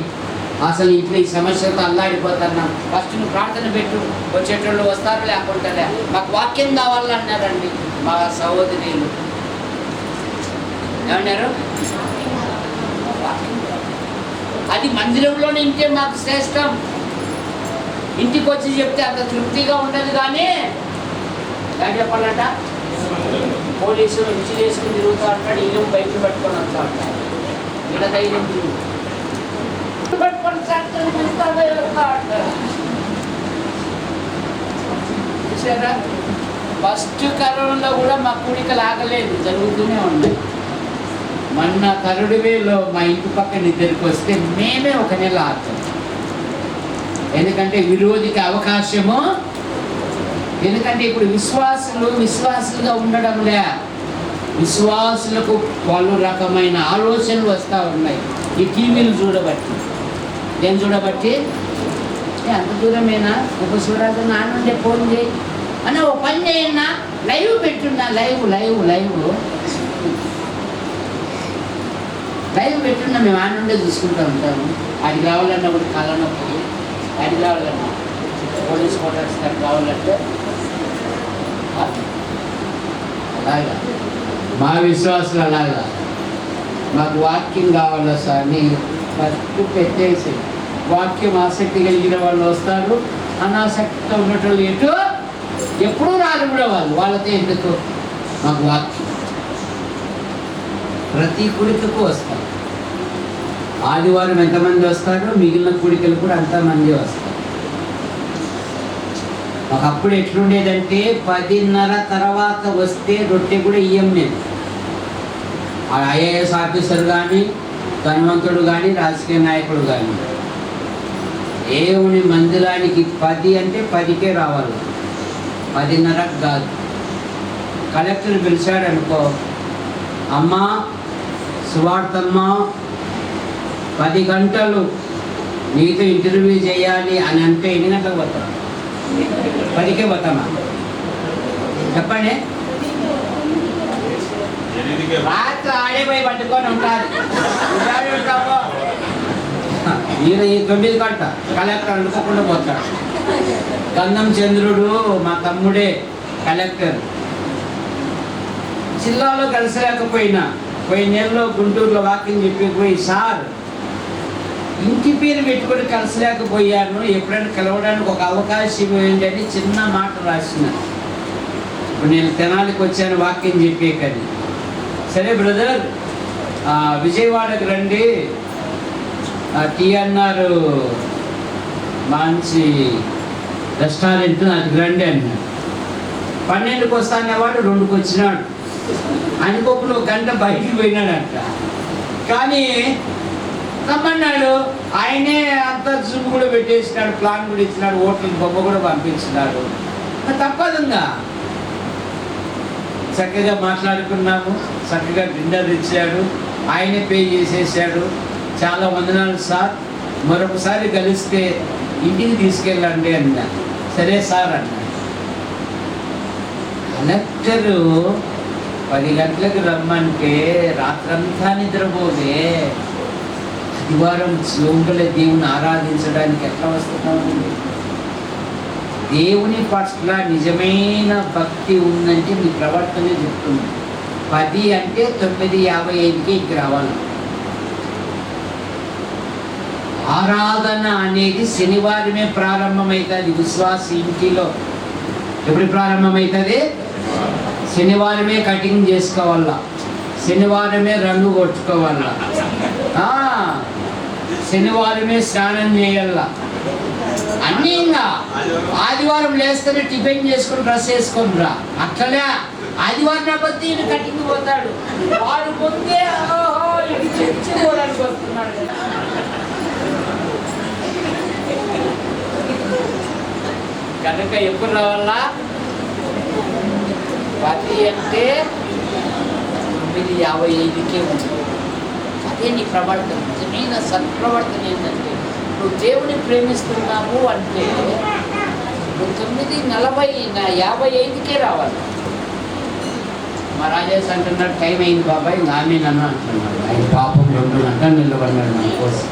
అసలు ఇంట్లో ఈ సమస్యతో అల్లాడిపోతున్నాం. ఫస్ట్ నువ్వు ప్రార్థన పెట్టు, వచ్చేటోళ్ళు వస్తారు, లేకుంటారా మాకు వాక్యం కావాలన్నారండి మా సహోదరులు. ఏమన్నారు? అది మందిరంలోనే ఇంటే మాకు శ్రేష్టం. ఇంటికి వచ్చి చెప్తే అంత తృప్తిగా ఉండదు. కానీ ఏం చెప్పాలంట, పోలీసులు ఇంచి వేసుకుని తిరుగుతూ అంటాడు, ఇల్లు బయట పట్టుకొని వస్తూ అంటాడు. ఇలా ధైర్యం పట్టుకొని చూసారా? ఫస్ట్ కరోనాలో కూడా మా కూడికలు ఆగలేదు, జరుగుతూనే ఉన్నాయి. మొన్న కరుడువేలో మా ఇంటి పక్కన ఇద్దరికి వస్తే మేమే ఒక నెల ఆచాం. ఎందుకంటే విరోధికి అవకాశము. ఎందుకంటే ఇప్పుడు విశ్వాసులుగా ఉండడంలే, విశ్వాసులకు పలు రకమైన ఆలోచనలు వస్తూ ఉన్నాయి. ఈ టీవీలు చూడబట్టి. ఏం చూడబట్టి? అంత దూరమేనా ఒక చూడాలి, నా నుండే ఫోన్ చేయి అన్న, ఓ పని చేయన్నా, లైవ్ పెట్టున్నా, లైవ్ పెట్టున్నా, మేము ఆ నుండే చూసుకుంటూ ఉంటాము. అది కావాలన్నా కూడా కాలనప్పుడు, అది కావాలన్నా పోలీస్ క్వార్టర్స్ కావాలంటే అలాగా. మా విశ్వాసులు అలాగా, మాకు వాక్యం కావాలా సార్ అని ఫస్ట్ పెట్టేసి, వాక్యం ఆసక్తి కలిగిన వాళ్ళు వస్తారు, అనాసక్తితో ఉన్నట్లు ఎటు ఎప్పుడూ రాదు కూడా. వాళ్ళతో ఎందుకు? మాకు వాక్యం. ప్రతి కుడికకు వస్తారు. ఆదివారం ఎంతమంది వస్తారో మిగిలిన కుడికలు కూడా అంతమంది వస్తారు. ఒకప్పుడు ఎట్లుండేదంటే 10:30 తర్వాత వస్తే రొట్టె కూడా ఇయ్యం మేము. ఐఏఎస్ ఆఫీసర్ కానీ, ధనవంతుడు కానీ, రాజకీయ నాయకుడు కానీ, దేవుని మందిరానికి 10 అంటే 10కే రావాలి, 10:30 కాదు. కలెక్టర్ పిలిచాడు అనుకో, అమ్మ సువార్తమ్మ 10 గంటలు నీతో ఇంటర్వ్యూ చేయాలి అని అంటే ఎన్ని గంటలకు పోతాం? 10కే పోతామా? చెప్పండి. రాత్రి ఆడేపోయి పట్టుకొని ఉంటారు. ఈయన ఈ 9 గంట కలెక్టర్ అనుకోకుండా పోతాడు. గంధం చంద్రుడు మా తమ్ముడే కలెక్టర్. జిల్లాలో కలిసలేకపోయినా పోయిన నెలలో గుంటూరులో వాకింగ్ చెప్పిపోయి సార్ ఇంటి పేరు పెట్టుకొని కలిసలేకపోయాను, ఎప్పుడైనా కలవడానికి ఒక అవకాశం ఇవ్వండి అని చిన్న మాట రాసిన. ఇప్పుడు నేను తెనాలికి వచ్చాను వాక్యం చెప్పే కానీ, సరే బ్రదర్ విజయవాడకు రండి, టీఎన్ఆర్ మంచి రెస్టారెంట్ అది రండి అన్నాడు. 12కి వస్తానేవాడు 2కి వచ్చినాడు. అనుకోకుండా 1 గంట బయటికి పోయినాడంట. కానీ రమ్మన్నాడు, ఆయనే అంత జూమ్ కూడా పెట్టేసినాడు, ప్లాన్ కూడా ఇచ్చినాడు, హోటల్ బొమ్మ కూడా పంపించినాడు. తప్పదుగా చక్కగా మాట్లాడుకున్నాము, చక్కగా డిన్నర్ ఇచ్చాడు, ఆయనే పే చేసేసాడు. చాలా వందనాలు సార్, మరొకసారి కలిస్తే ఇంటికి తీసుకెళ్ళండి అన్నా. సరే సార్ అన్నాడు. కలెక్టరు 10 గంటలకు రమ్మంటే రాత్రంతా నిద్రపోతే ఆదివారం జోగుల దేవుని ఆరాధించడానికి ఎట్లా వస్తున్నాము? దేవుని పట్ల నిజమైన భక్తి ఉందంటే మీ ప్రవర్తనే చెప్తుంది. 10 అంటే 9:55కి ఇంటికి రావాలి. ఆరాధన అనేది శనివారమే ప్రారంభమవుతుంది. విశ్వాస ఇంటిలో ఎప్పుడు ప్రారంభమవుతుంది? శనివారమే కటింగ్ చేసుకోవాలా, శనివారమే రంగు కొట్టుకోవాలా, శనివారమే స్నానం చేయాలా, అన్నీ. ఇంకా ఆదివారం లేస్తేనే టిఫిన్ చేసుకుని డ్రెస్ వేసుకొని రా. అట్లనే ఆదివారం బట్టి ఈయన కటింగ్ పోతాడు. వాడు ముందే చచ్చిపోవడానికి వస్తున్నాడు. కనుక ఎప్పుడు రావాలా? 10 అంటే 9:55కే ఉంటుంది. అదే నీ ప్రవర్తన. నిజమైన సత్ప్రవర్తన ఏంటంటే నువ్వు దేవుని ప్రేమిస్తున్నావు అంటే నువ్వు 9:55కే రావాలి. మా రాజేష్ అంటున్నాడు టైం అయింది బాబాయ్, నాన్న నన్ను అంటున్నాడు. ఆయన పాపం 2 గంటలు నిలబడినాడు మన కోసం.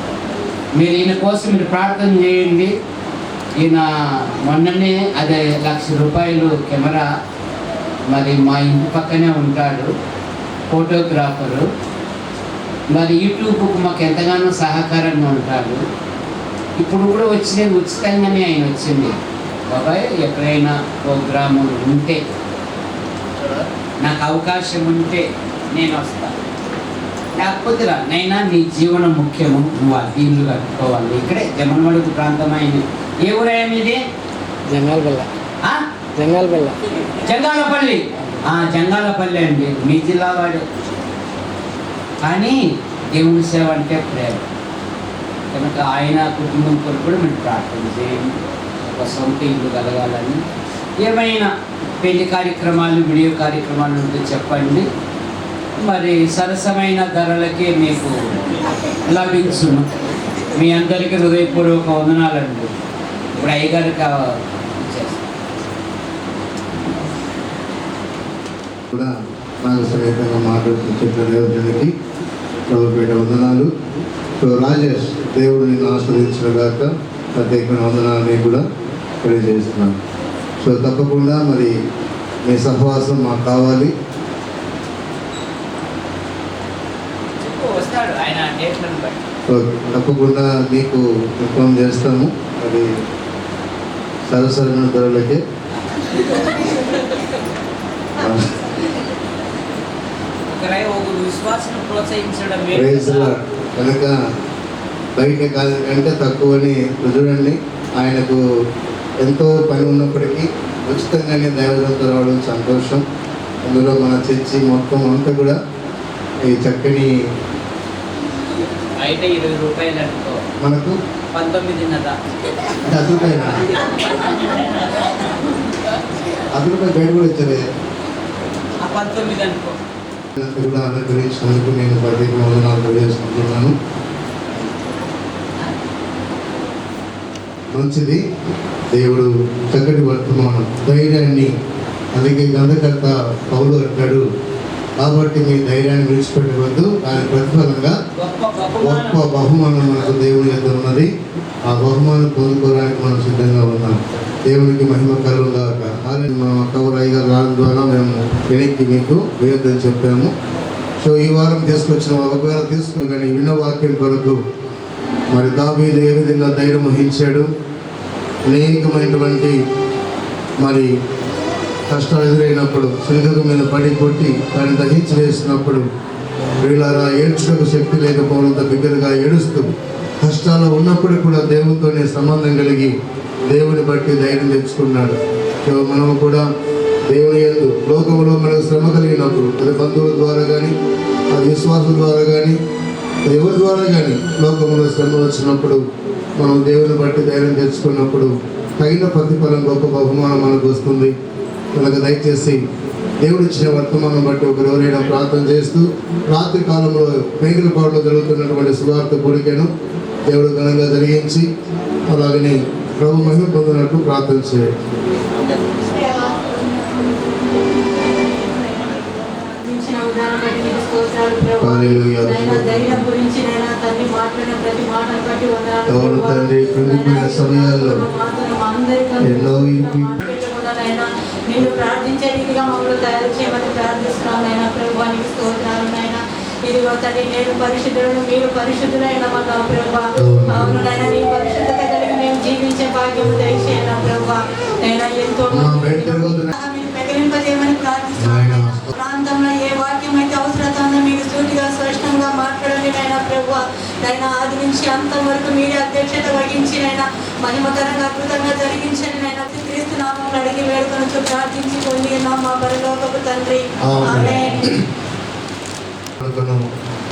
మీరు ఈయన కోసం మీరు ప్రార్థన చేయండి. ఈయన మొన్ననే అదే ₹1,00,000 కెమెరా, మరి మా ఇంటి పక్కనే ఉంటాడు, ఫోటోగ్రాఫరు, మరి యూట్యూబ్కు మాకు ఎంతగానో సహకారంగా ఉంటాడు. ఇప్పుడు కూడా వచ్చినది ఉచితంగానే ఆయన వచ్చింది. బాబాయ్ ఎక్కడైనా ప్రోగ్రాము ఉంటే నాకు అవకాశం ఉంటే నేను వస్తాను, లేకపోతే రా నైనా నీ జీవనం ముఖ్యము, నువ్వు ఆ దీన్లు కట్టుకోవాలి. ఇక్కడే జమన్మడుగు ప్రాంతం అయింది. ఏ ఊరేమి ఇది? జంగాలపల్లి. జంగాలపల్లి. జంగాలపల్లి అండి, మీ జిల్లా వాడు. కానీ దేవుని సేవ అంటే ప్రేమ. కనుక ఆయన కుటుంబం కొరకు కూడా మీరు ప్రార్థన చేయండి, ఒక సొంత ఇల్లు కలగాలని. ఏమైనా పెళ్లి కార్యక్రమాలు, వీడియో కార్యక్రమాలు ఉంటే చెప్పండి. మరి సరసమైన ధరలకే మీకు లభించును. మీ అందరికీ హృదయపూర్వక వందనాలండి. ఇప్పుడు అయ్యగారికి కూడా నాకు సమేతంగా మాట్లాడుతూ చెప్పిన దేవుడికి ప్రభుపేట వందనాలు. సో రాజేష్, దేవుడు నిన్ను ఆస్వాదించిన గాక ప్రత్యేకమైన వందనాలని కూడా తెలియజేస్తున్నాను. సో తప్పకుండా మరి మీ సహవాసం మాకు కావాలి. సో తప్పకుండా మీకు ఇన్ఫార్మ్ చేస్తాము. మరి సరసరైన ధరలకే కనుక బయట కాదు కంటే తక్కువని చూడండి. ఆయనకు ఎంతో పని ఉన్నప్పటికీ ఉచితంగానే దైవజంతో రావడం సంతోషం. అందులో మన చర్చి మొత్తం అంతా కూడా ఈ చక్కని బయట ₹20 అనుకో, మనకు 19.5 ₹10 బయట కూడా ఇచ్చారు. 19 అనుకో. కూడా అనుగ్రహించినందుకు నేను ప్రత్యేక వందనాలు తెలియజేసుకుంటున్నాను. మంచిది. దేవుడు చక్కటి వర్తమానం, ధైర్యాన్ని, అందుకే గ్రంథకర్త పౌలు అంటాడు, కాబట్టి మీ ధైర్యాన్ని విడిచిపెట్టవద్దు, దాని ప్రతిఫలంగా గొప్ప బహుమానం మనకు దేవుని యొద్ద ఉన్నది. ఆ బహుమానం పొందుకోవడానికి మనం సిద్ధంగా ఉన్నాం. దేవునికి మహిమ కలుగుగాక. మన కౌరయ్య గారు రావడం ద్వారా మేము వెనక్కి మీకు వేయొద్దని చెప్పాము. సో ఈ వారం తీసుకొచ్చిన ఒకవేళ తీసుకుని కానీ విన్న వాక్యం కొరకు మరి దావీదు ఏ విధంగా ధైర్యం వహించాడు, అనేకమైనటువంటి మరి కష్టాలు ఎదురైనప్పుడు శిలుక మీద పడి కొట్టి దాన్ని దహించి వేసినప్పుడు వీళ్ళారా ఏడ్చుటకు శక్తి లేకపోవడంతో బిగ్గరగా ఏడుస్తూ కష్టాలు ఉన్నప్పుడు కూడా దేవునితోనే సంబంధం కలిగి దేవుని బట్టి ధైర్యం తెచ్చుకున్నాడు. సో మనము కూడా దేవుని యందు లోకంలో మనకు శ్రమ కలిగినప్పుడు అది బంధువుల ద్వారా కానీ అది విశ్వాసం ద్వారా కానీ ఎవరి ద్వారా కానీ లోకంలో శ్రమ వచ్చినప్పుడు మనం దేవుని బట్టి ధైర్యం తెచ్చుకున్నప్పుడు తగిన ప్రతిఫలం గొప్ప బహుమానం మనకు వస్తుంది. మనకు దయచేసి దేవుడు ఇచ్చిన వర్తమానం బట్టి ఒకరెవరైనా ప్రార్థన చేస్తూ రాత్రి కాలంలో మేకలపాడులో జరుగుతున్నటువంటి సువార్త కూడికను దేవుడు ఘనంగా జరిగించి అలాగని ప్రభు మహిమ పొందినట్టు ప్రార్థన చేయాలి. అవును తండ్రి, కృంగిపోయిన సమయాల్లో ఎన్నో నేను ప్రార్థించే రీతిగా మమ్మల్ని తయారు చేయమని ప్రార్థిస్తున్నాను నాయన. ప్రభువానికి స్తోత్రాలు నాయన. ఇదిగో తండ్రి, నేను పరిశుద్ధులను మీరు పరిశుద్ధులైన మా ప్రభు. అవును నాయన, నీ పరిశుద్ధత కలిగి మేము జీవించే భాగ్యము దయచేయన ప్రభు. నేను ఎంతో మిగిలింపజేయమని ప్రార్థిస్తున్నాను. ప్రాంతంలో ఏ వాక్యం అయితే అవసరత ఉందో మీరు సూటిగా స్పష్టంగా మాట్లాడండి నాయన ప్రభు. నాయన ఆది నుంచి అంతం వరకు మీరే అధ్యక్షత వహించి నాయన మహిమకరంగా అద్భుతంగా జరిగించండి నాయన. క్రీస్తు నామములో అడిగి వేడుకొనుచు ప్రార్థించి పొంది మా పరలోకపు తండ్రి, ఆమేన్.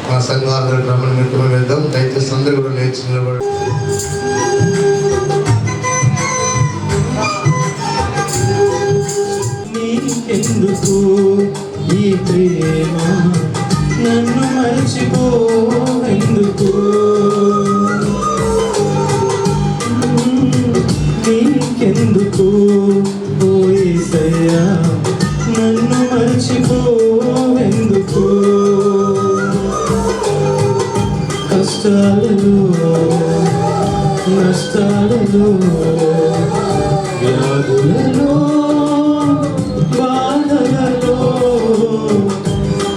మా సంఘాల క్రమణ మిత్రులు వేద్దాం. దయచేసి అందరూ కూడా లేచి నిలబడి నీకెందుకు ఈ ప్రేమ నన్ను మర్చిపోవెందుకు, నీకెందుకు ఓ యేసయ్యా నన్ను మర్చిపోవెందుకు, కష్టాలలో నష్టాలలో వ్యాధులలో బాధలలో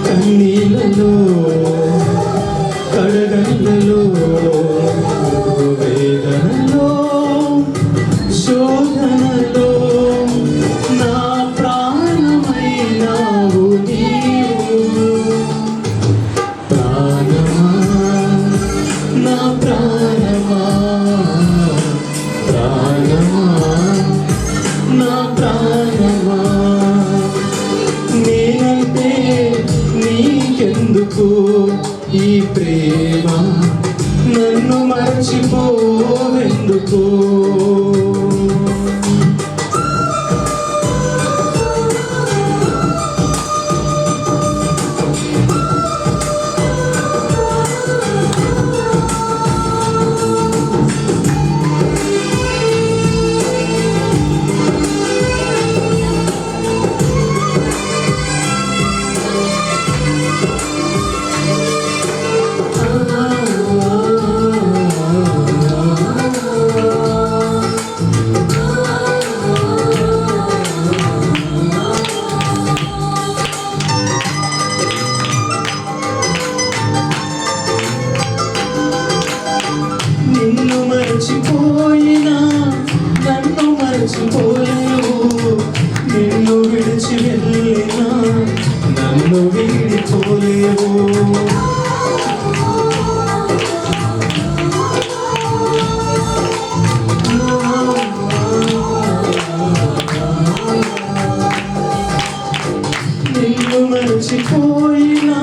కన్నీళ్ళలో కడగళ్ళలో వేదనలో శోధనలో నా ప్రాణమైనావు నీవు, ప్రాణమా నా ప్రాణమా, ప్రాణమా నా ప్రాణమా, నేనంటే నీకెందుకు ఈ ప్రేమ నన్ను మర్చిపోవెందుకు. నిన్ను మరచిపోయినా నన్ను మరచిపోలేవు, నిన్ను విడిచి వెళ్ళినా నన్ను వీడిపోలేవు, నిన్ను మరచిపోయినా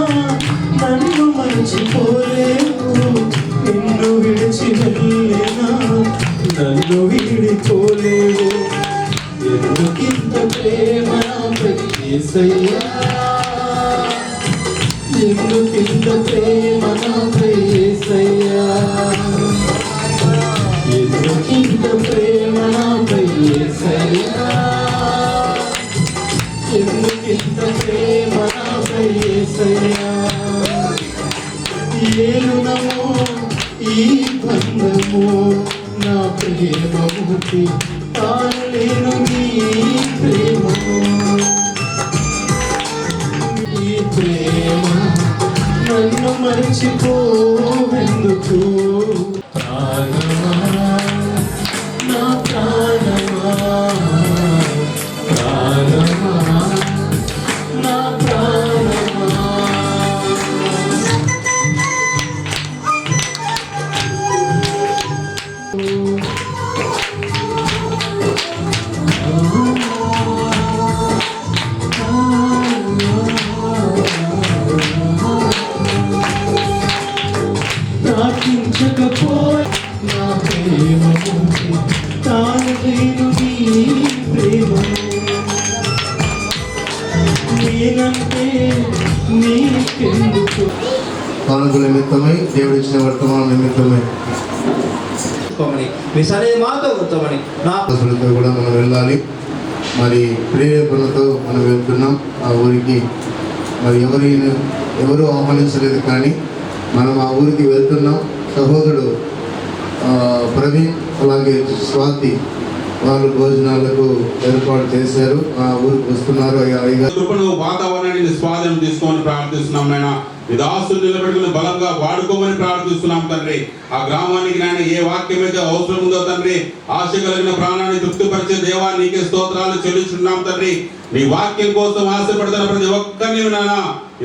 నన్ను మరచిపోలేవు, నిన్ను విడిచి వెళ్ళినా నన్ను వీడిపోలేవు, ఎందుకింత ప్రేమ నాపై యేసయ్యా, ఎందుకింత ప్రేమ నాపై యేసయ్యా, ఎందుకింత ప్రేమ నాపై యేసయ్యా, ఎందుకింత ప్రేమ నాపై యేసయ్యా, ఏలునమో ఈ బంధము నా ప్రేమముకి తాళలేను నీ ప్రేమము, నన్ను మరిచిపోవెందుకు ప్రాణమా నా ప్రాణమా ప్రాణమా నా ప్రాణమా ప్రార్థించకపోయి నా ప్రేమ తాను నేను నీ ప్రేమను నేనంటే నీకెందుకు కానుక నిమిత్తమై దేవుడిచ్చిన వర్తమానం నిమిత్తమై మీ సరే మాతో ఉంటామని నా అసలుతో కూడా మనం వెళ్ళాలి. మరి ప్రేరేపణతో మనం వెళ్తున్నాం ఆ ఊరికి. మరి ఎవరు ఆహ్వానించలేదు, కానీ మనం ఆ ఊరికి వెళ్తున్నాం. సహోదరుడు ప్రవీణ్ అలాగే స్వాతి వాళ్ళు భోజనాలకు ఏర్పాటు చేశారు. ఆ ఊరికి వస్తున్నారు. కృపను వాతావరణాన్ని స్వాధీనం తీసుకోమని ప్రార్థిస్తున్నాం నాయన. మీ దాసులు నిలబెట్టుకుని బలంగా వాడుకోమని ప్రార్థిస్తున్నాం తండ్రి. ఆ గ్రామానికి నాయన ఏ వాక్యం అయితే అవసరం ఉందో తండ్రి, ఆశ కలిగిన ప్రాణాన్ని తృప్తిపరిచే దేవా నీకే స్తోత్రాలు చెల్లించున్నాం తండ్రి. నీ వాక్యం కోసం ఆశపడుతున్న ప్రతి ఒక్కరిని నాయన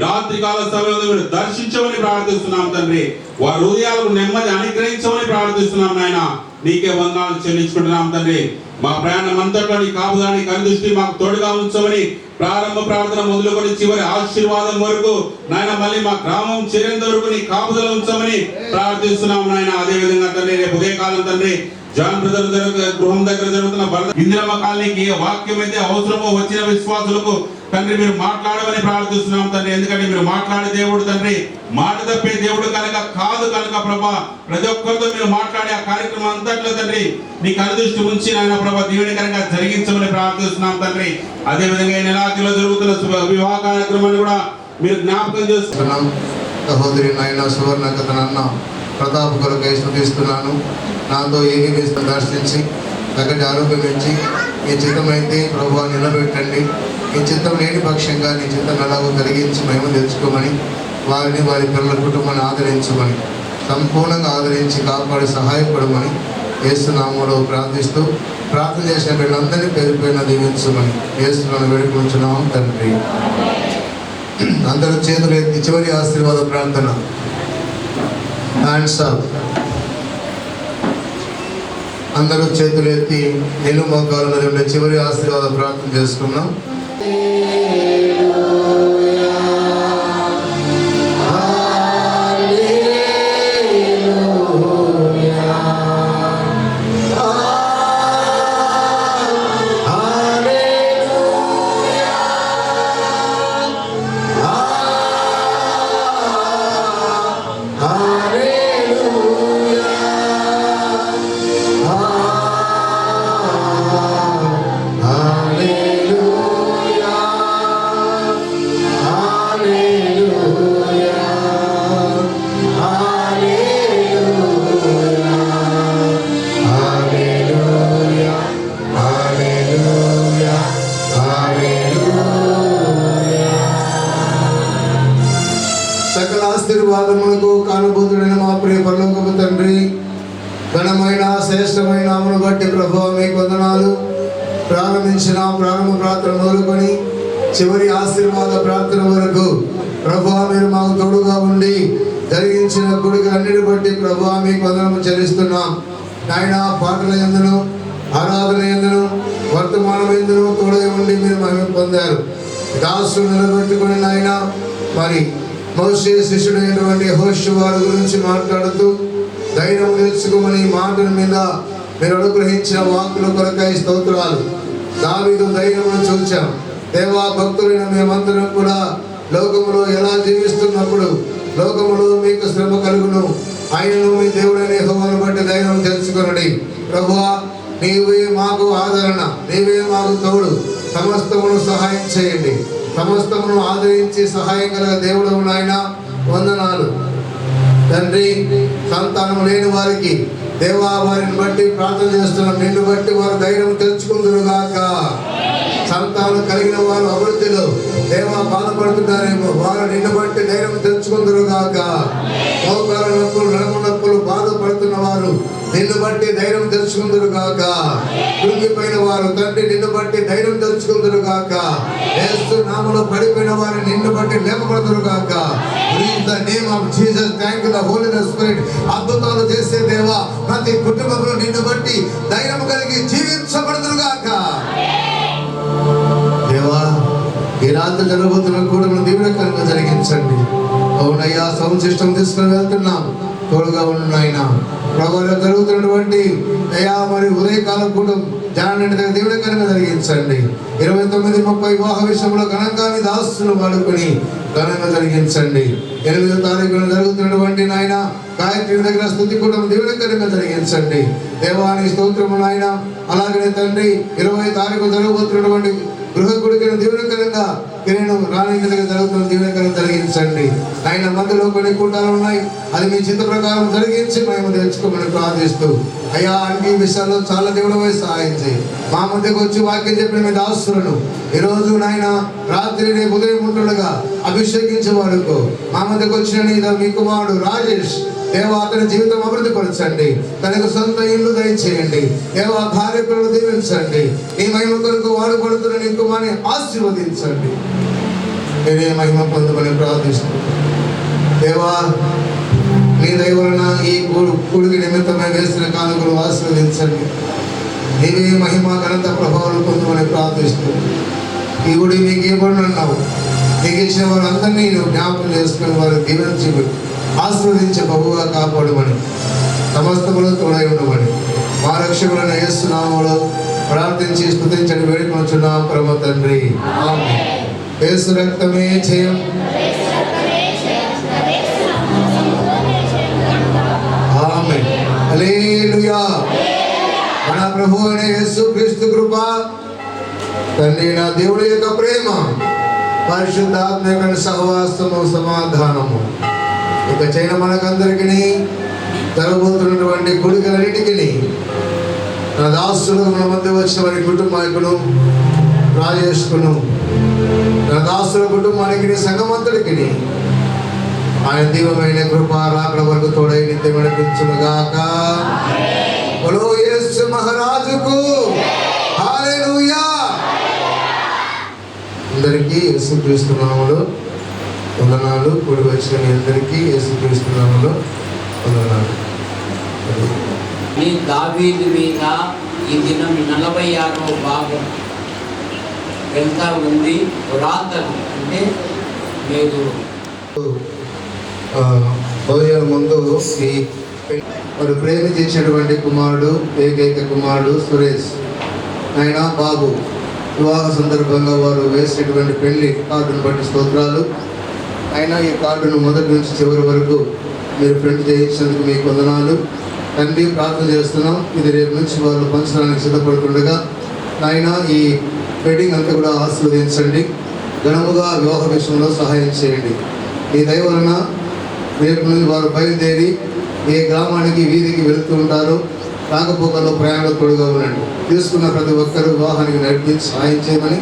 రాత్రి కాల సమయంలో మీరు దర్శించమని ప్రార్థిస్తున్నాం తండ్రి. వారి హృదయాలకు నెమ్మది అనుగ్రహించమని ప్రార్థిస్తున్నాం నాయన. నీకే వందనాలు చెల్లించుకుంటున్నాం తండ్రి. మా ప్రయాణం అంతట్లో నీ కాపుదాన్ని కనుదృష్టి మాకు తోడుగా ఉంచమని ప్రారంభ ప్రార్థన మొదలుకొని చివరి ఆశీర్వాదం వరకు నాయన మళ్ళీ మా గ్రామం చేరేంత వరకు నీ కాపుదల ఉంచమని ప్రార్థిస్తున్నాం నాయన. అదే విధంగా తండ్రి రేపు ఉదయకాలం తండ్రి జాన్ బ్రదర్ గృహం దగ్గర జరుగుతున్న ఇందిరమ్మ కాలనీకి ఏ వాక్యం అయితే అవసరమో వచ్చిన విశ్వాసులకు తండ్రి మీరు మాట్లాడమని ప్రార్థిస్తున్నాం తండ్రి. ఎందుకంటే మీరు మాట్లాడే దేవుడు తండ్రి, మాట తప్పే దేవుడు కనుక కాదు కనుక ప్రభా ప్రతి ఒక్కరితో మీరు మాట్లాడే ఆ కార్యక్రమం అంతట్లో తండ్రి నీ కనుదృష్టి ఉంచి నాయన ప్రభా దీవెనకరంగా జరిగించమని ప్రార్థిస్తున్నాం తండ్రి. అదే విధంగా ఈ నెలాఖరులో జరుగుతున్న వివాహ కార్యక్రమాన్ని కూడా మీరు జ్ఞాపకం చేస్తున్నాం. సహోదరి నాయన సువర్ణ కథనన్న ప్రతాప్ కొరకై స్తుతిస్తున్నాను. నాతో ఏకీవేస్తూ దర్శించి తగ్గటి ఆరోగ్యం ఇచ్చి మీ చిత్తమైతే ప్రభువా నిలబెట్టండి. మీ చిత్తం లేని పక్షంగా నీ చిత్తం ఎలాగో కలిగించి మేము తెచ్చుకోమని వారిని వారి పిల్లల కుటుంబాన్ని ఆదరించమని సంపూర్ణంగా ఆదరించి కాపాడి సహాయపడమని యేసునామములో ప్రార్థిస్తూ ప్రార్థన చేసిన బిడ్డలందరినీ పేరు పేరున దీవించమని యేసునామములో వేడుకుంటున్నాం తండ్రి. అందరూ చేతులు ఎత్తి చివరి ఆశీర్వాద ప్రార్థన. Hands up. అందరూ చేతులు ఎత్తి నిలు మోకాళ్ళ మీద ఉండే చివరి ఆశీర్వాద ప్రార్థన చేసుకున్నాం. సకల ఆశీర్వాదములకు కానుభూతుడైన మా ప్రియ పరలోకపు తండ్రి, ఘనమైన శ్రేష్టమైన నామమును బట్టి ప్రభువా మీకు వందనాలు. ప్రారంభించిన ప్రారంభ ప్రార్థన మొదలుకొని చివరి ఆశీర్వాద ప్రార్థన వరకు ప్రభువా మీరు మాకు తోడుగా ఉండి జరిగించిన కొడుకులన్నిటి బట్టి ప్రభువా మీకు వందనము చెల్లిస్తున్నాం. నాయన పాటల యందును ఆరాధన యందును వర్తమానం యందును తోడుగా ఉండి మీరు మహిమ పొందారు. దాసులు నిలబెట్టుకుని నాయన మరి మోషే శిష్యుడైనటువంటి యెహోషువ వారి గురించి మాట్లాడుతూ ధైర్యం తెచ్చుకోమని మాటల మీద మీరు అనుగ్రహించిన వాక్కుల కొరకై స్తోత్రాలు. దావీదు ధైర్యమును చూచాం. దేవా భక్తులైన మేమందరం కూడా లోకములో ఎలా జీవిస్తున్నప్పుడు లోకములో మీకు శ్రమ కలుగును, ఆయనను మీ దేవుడైన యెహోవాను బట్టి ధైర్యం తెలుసుకొనండి. ప్రభువా నీవే మాకు ఆదరణ, నీవే మాకు తోడు, సమస్తమును సహాయం చేయండి. సమస్తమును ఆదరించి సహాయం కల దేవుడు నాయన వందనాలు తండ్రి. సంతానం లేని వారికి దేవా వారిని బట్టి ప్రార్థన చేస్తున్నాం. నిన్ను బట్టి వారు ధైర్యం తెచ్చుకుందురుగాక. సంతానం కలిగిన వారు అభివృద్ధిలో దేవా బాధపడుతున్నారేమో వారు నిన్ను బట్టి ధైర్యం తెచ్చుకుందరు గాక. మోకాల నొప్పులు, నడుము నొప్పులు బాధపడుతున్న వారు నిన్ను బట్టి ధైర్యం తెచ్చుకుందరు గాక. కృంగిపోయిన వారు తండ్రి నిన్ను బట్టి ధైర్యం తెచ్చుకుందరు గాక. యేసు నామములో పడిపోయిన వారు నిన్ను బట్టి లేపబడుదురు గాక. In the name of Jesus, thank you the Holy Spirit. అద్భుతాలు చేసే దేవా ప్రతి కుటుంబంలో నిన్ను బట్టి ధైర్యం కలిగి జీవించబడుదురు గాక. దేవా ఈ రాత్రి జరగబోతున్న కూటమి దీవెనకరంగా జరిగించండి. అవునయ్యా, సౌండ్ సిస్టమ్ తీసుకుని వెళ్తున్నాం, తోడుగా ఉండు నాయన. ప్రభువులో జరుగుతున్నటువంటి అయ్యా మరి ఉదయకాలం కూటం జానండి దగ్గర దీవెనకరంగా జరిగించండి. 29:30 వివాహ విషయంలో ఘనంగా మీ దాసులు వాడుకొని ఘనంగా జరిగించండి. 8వ తారీఖున జరుగుతున్నటువంటి నాయన గాయత్రి దగ్గర స్తుతి కూటమి దీవెనకరంగా జరిగించండి. దేవానికి స్తోత్రము నాయన. అలాగనే తండ్రి 20వ తారీఖు జరగబోతున్నటువంటి గృహ కొడుకుని దీవెనకరంగా కిరణ్ రాణి దగ్గర జరుగుతున్న దీవెనకరంగా జరిగించండి. ఆయన మధ్యలో కొన్ని కూటాలు ఉన్నాయి, అది మీ చిత్త ప్రకారం జరిగించి మేము తెచ్చుకోమని ప్రార్థిస్తూ అయ్యా అన్ని విషయాల్లో చాలా దేవుడమై సహాయం చేయి. మా మధ్యకు వచ్చి వాక్యం చెప్పిన మీ దాసులను ఈరోజు నాయన రాత్రి రేపు ఉదయం ఉంటుండగా అభిషేకించే వాడుకో. మా మధ్యకు వచ్చిన మీ కుమారుడు రాజేష్ దేవా అతని జీవితం అభివృద్ధి పరచండి. తనకు సొంత ఇల్లు దయచేయండి. దేవా కార్యక్రమాలు దీవించండి. ఈ మహిమ కొరకు వాడుపడుతున్న నీ కుమారుని ఆశీర్వదించండి. నేనే మహిమ పొందమని ప్రార్థిస్తున్నాను. దేవా నీ దయ వలన ఈ కొడుకు నిమిత్తమై వేసిన కానుకలు ఆశీర్వదించండి. నీవే మహిమ ఘనత ప్రభావాలు పొందమని ప్రార్థిస్తూ ఈ గుడి మీకు ఇవ్వబడినన్నావు. నీకు ఇచ్చిన వారందరినీ నువ్వు జ్ఞాపకం చేసుకుని వారు దీవించి ఆశీర్వదించే బహుగా కాపాడమని సమస్తములు తోడై ఉండమని మా రక్షకులైన యేసు నామములో ప్రార్థించి స్తుతించండి వేడుకొనుచున్నాం పరమ తండ్రి. ఆమేన్. యేసు రక్తమే జయం. ఆమేన్. హల్లెలూయా. మన ప్రభువు అయిన యేసు క్రీస్తు కృప, తండ్రి నా దేవుడి యొక్క ప్రేమ, పరిశుద్ధాత్మ యొక్క సహవాసము, సమాధానము ఇక చైన మనకందరికీ జరగబోతున్నటువంటి కొడుకులన్నిటికీ నా దాసులు మన మధ్య వచ్చిన వారి కుటుంబానికును రాజేష్కును నా దాసుల కుటుంబానికి సంఘమంతటికి ఆయన దీవమైన కృప రాకడ వరకు తోడై నిత్యం నడిపించునుగాక. బలో యేసు మహారాజుకు హల్లెలూయా. అందరికీ యేసుక్రీస్తు నామములో వందనాలు. కూడి వచ్చిన మీ అందరికీ యేసుక్రీస్తు నామములో వందనాలు. మీ దావీదు మీద ఈ దినం 46వ భాగం వెళ్తా ఉంది. పురాతన అంటే మీరు భోజన ముందు ఈ వారు ప్రేమించేటువంటి కుమారుడు, ఏకైక కుమారుడు సురేష్ ఆయన బాబు వివాహ సందర్భంగా వారు వేసేటువంటి పెళ్లి కార్డును బట్టి స్తోత్రాలు. అయినా ఈ కార్డును మొదటి నుంచి చివరి వరకు మీరు ప్రింట్ చేయించినందుకు మీకు వందనాలు. తండ్రి ప్రార్థన చేస్తున్నాం, ఇది రేపు నుంచి వాళ్ళు పంచడానికి సిద్ధపడుతుండగా ఆయన ఈ వెడ్డింగ్ అంతా కూడా ఆశీర్వదించండి. ఘనముగా వివాహ విషయంలో సహాయం చేయండి. ఈ దయ వలన రేపు నుంచి వారు బయలుదేరి ఏ గ్రామానికి వీధికి వెళుతూ ఉంటారో రాకపోకల్లో ప్రయాణకుడుగా ఉండండి. తీసుకున్న ప్రతి ఒక్కరూ వివాహానికి నడిపించి సహాయం చేయమని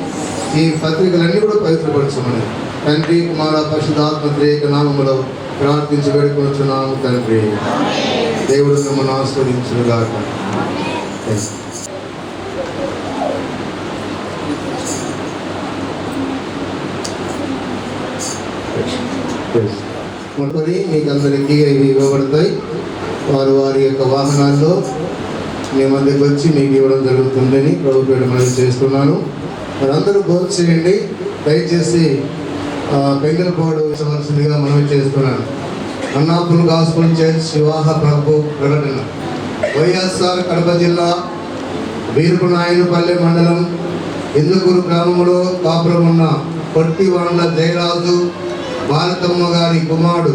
ఈ పత్రికలన్నీ కూడా పవిత్రపరచమని తండ్రి కుమార పరిశుద్ధాత్మ త్రియేక నామములో ప్రార్థించి వేడుకొనుచున్నాము తండ్రి. దేవుడు మిమ్మల్ని ఆస్వాదించుగాక. మీకు అందరికీ ఇవి ఇవ్వబడతాయి. వారు వారి యొక్క వాహనాల్లో మీ మధ్యకి వచ్చి మీకు ఇవ్వడం జరుగుతుందని ప్రభు పేరు మనం చేస్తున్నాను. వారందరూ భోజనం చేయండి. దయచేసి బెంగళపాడు ఇవ్వవలసిందిగా మనం చేస్తున్నాను. అన్నాపుల్ గాస్పుల్ చర్చ్ వివాహ ప్రభు ప్రకటన. వైఎస్ఆర్ కడప జిల్లా వీరపునాయనపల్లె మండలం ఇందుకూరు గ్రామంలో కాపురం ఉన్న పొట్టివాండ్ల జయరాజు భారతమ్మ గారి కుమారుడు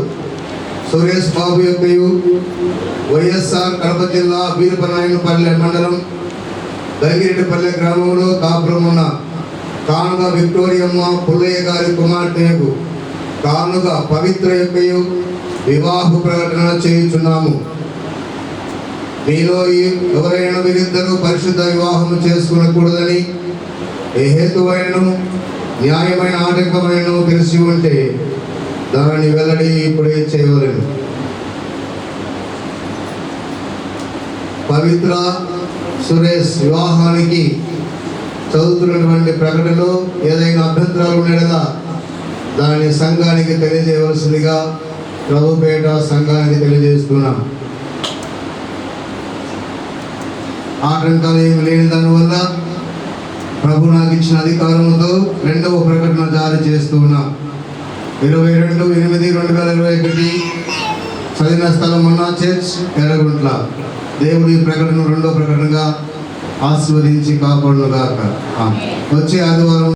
సురేష్ బాబు యొక్కయు వైఎస్ఆర్ కడప జిల్లా వీరపనాయనపల్లె మండలం గంగిరెడ్డిపల్లె గ్రామంలో కాపురం ఉన్న కానుగ విక్టోరియమ్మ పుల్లయ్య గారి కుమార్తెకు కానుగ పవిత్ర యొక్కయు వివాహ ప్రకటన చేయుచున్నాము. మీలో ఎవరైనా వీరిద్దరూ పరిశుద్ధ వివాహం చేసుకునకూడదని ఏ హేతువైనను న్యాయమైన ఆటంకమైనను తెలిసి ఉంటే దానిని వెల్లడి ఇప్పుడే చేయవలెను. పవిత్ర సురేష్ వివాహానికి చదువుతున్నటువంటి ప్రకటనలో ఏదైనా అభ్యంతరాలు ఉండేలా దాన్ని సంఘానికి తెలియజేయవలసిందిగా ప్రభుపేట సంఘానికి తెలియజేస్తున్నాం. ఆటంకాలు ఏమి లేని దానివల్ల ప్రభు నాకు ఇచ్చిన అధికారంతో 2వ ప్రకటన జారీ చేస్తున్నాం. 22/8/2021 చదివిన స్థలం మన్నా చర్చ్ ఎర్రగుంట్ల. దేవుడి ప్రకటన 2వ ప్రకటనగా ఆశీర్వదించి కాపాడును గాక. వచ్చే ఆదివారం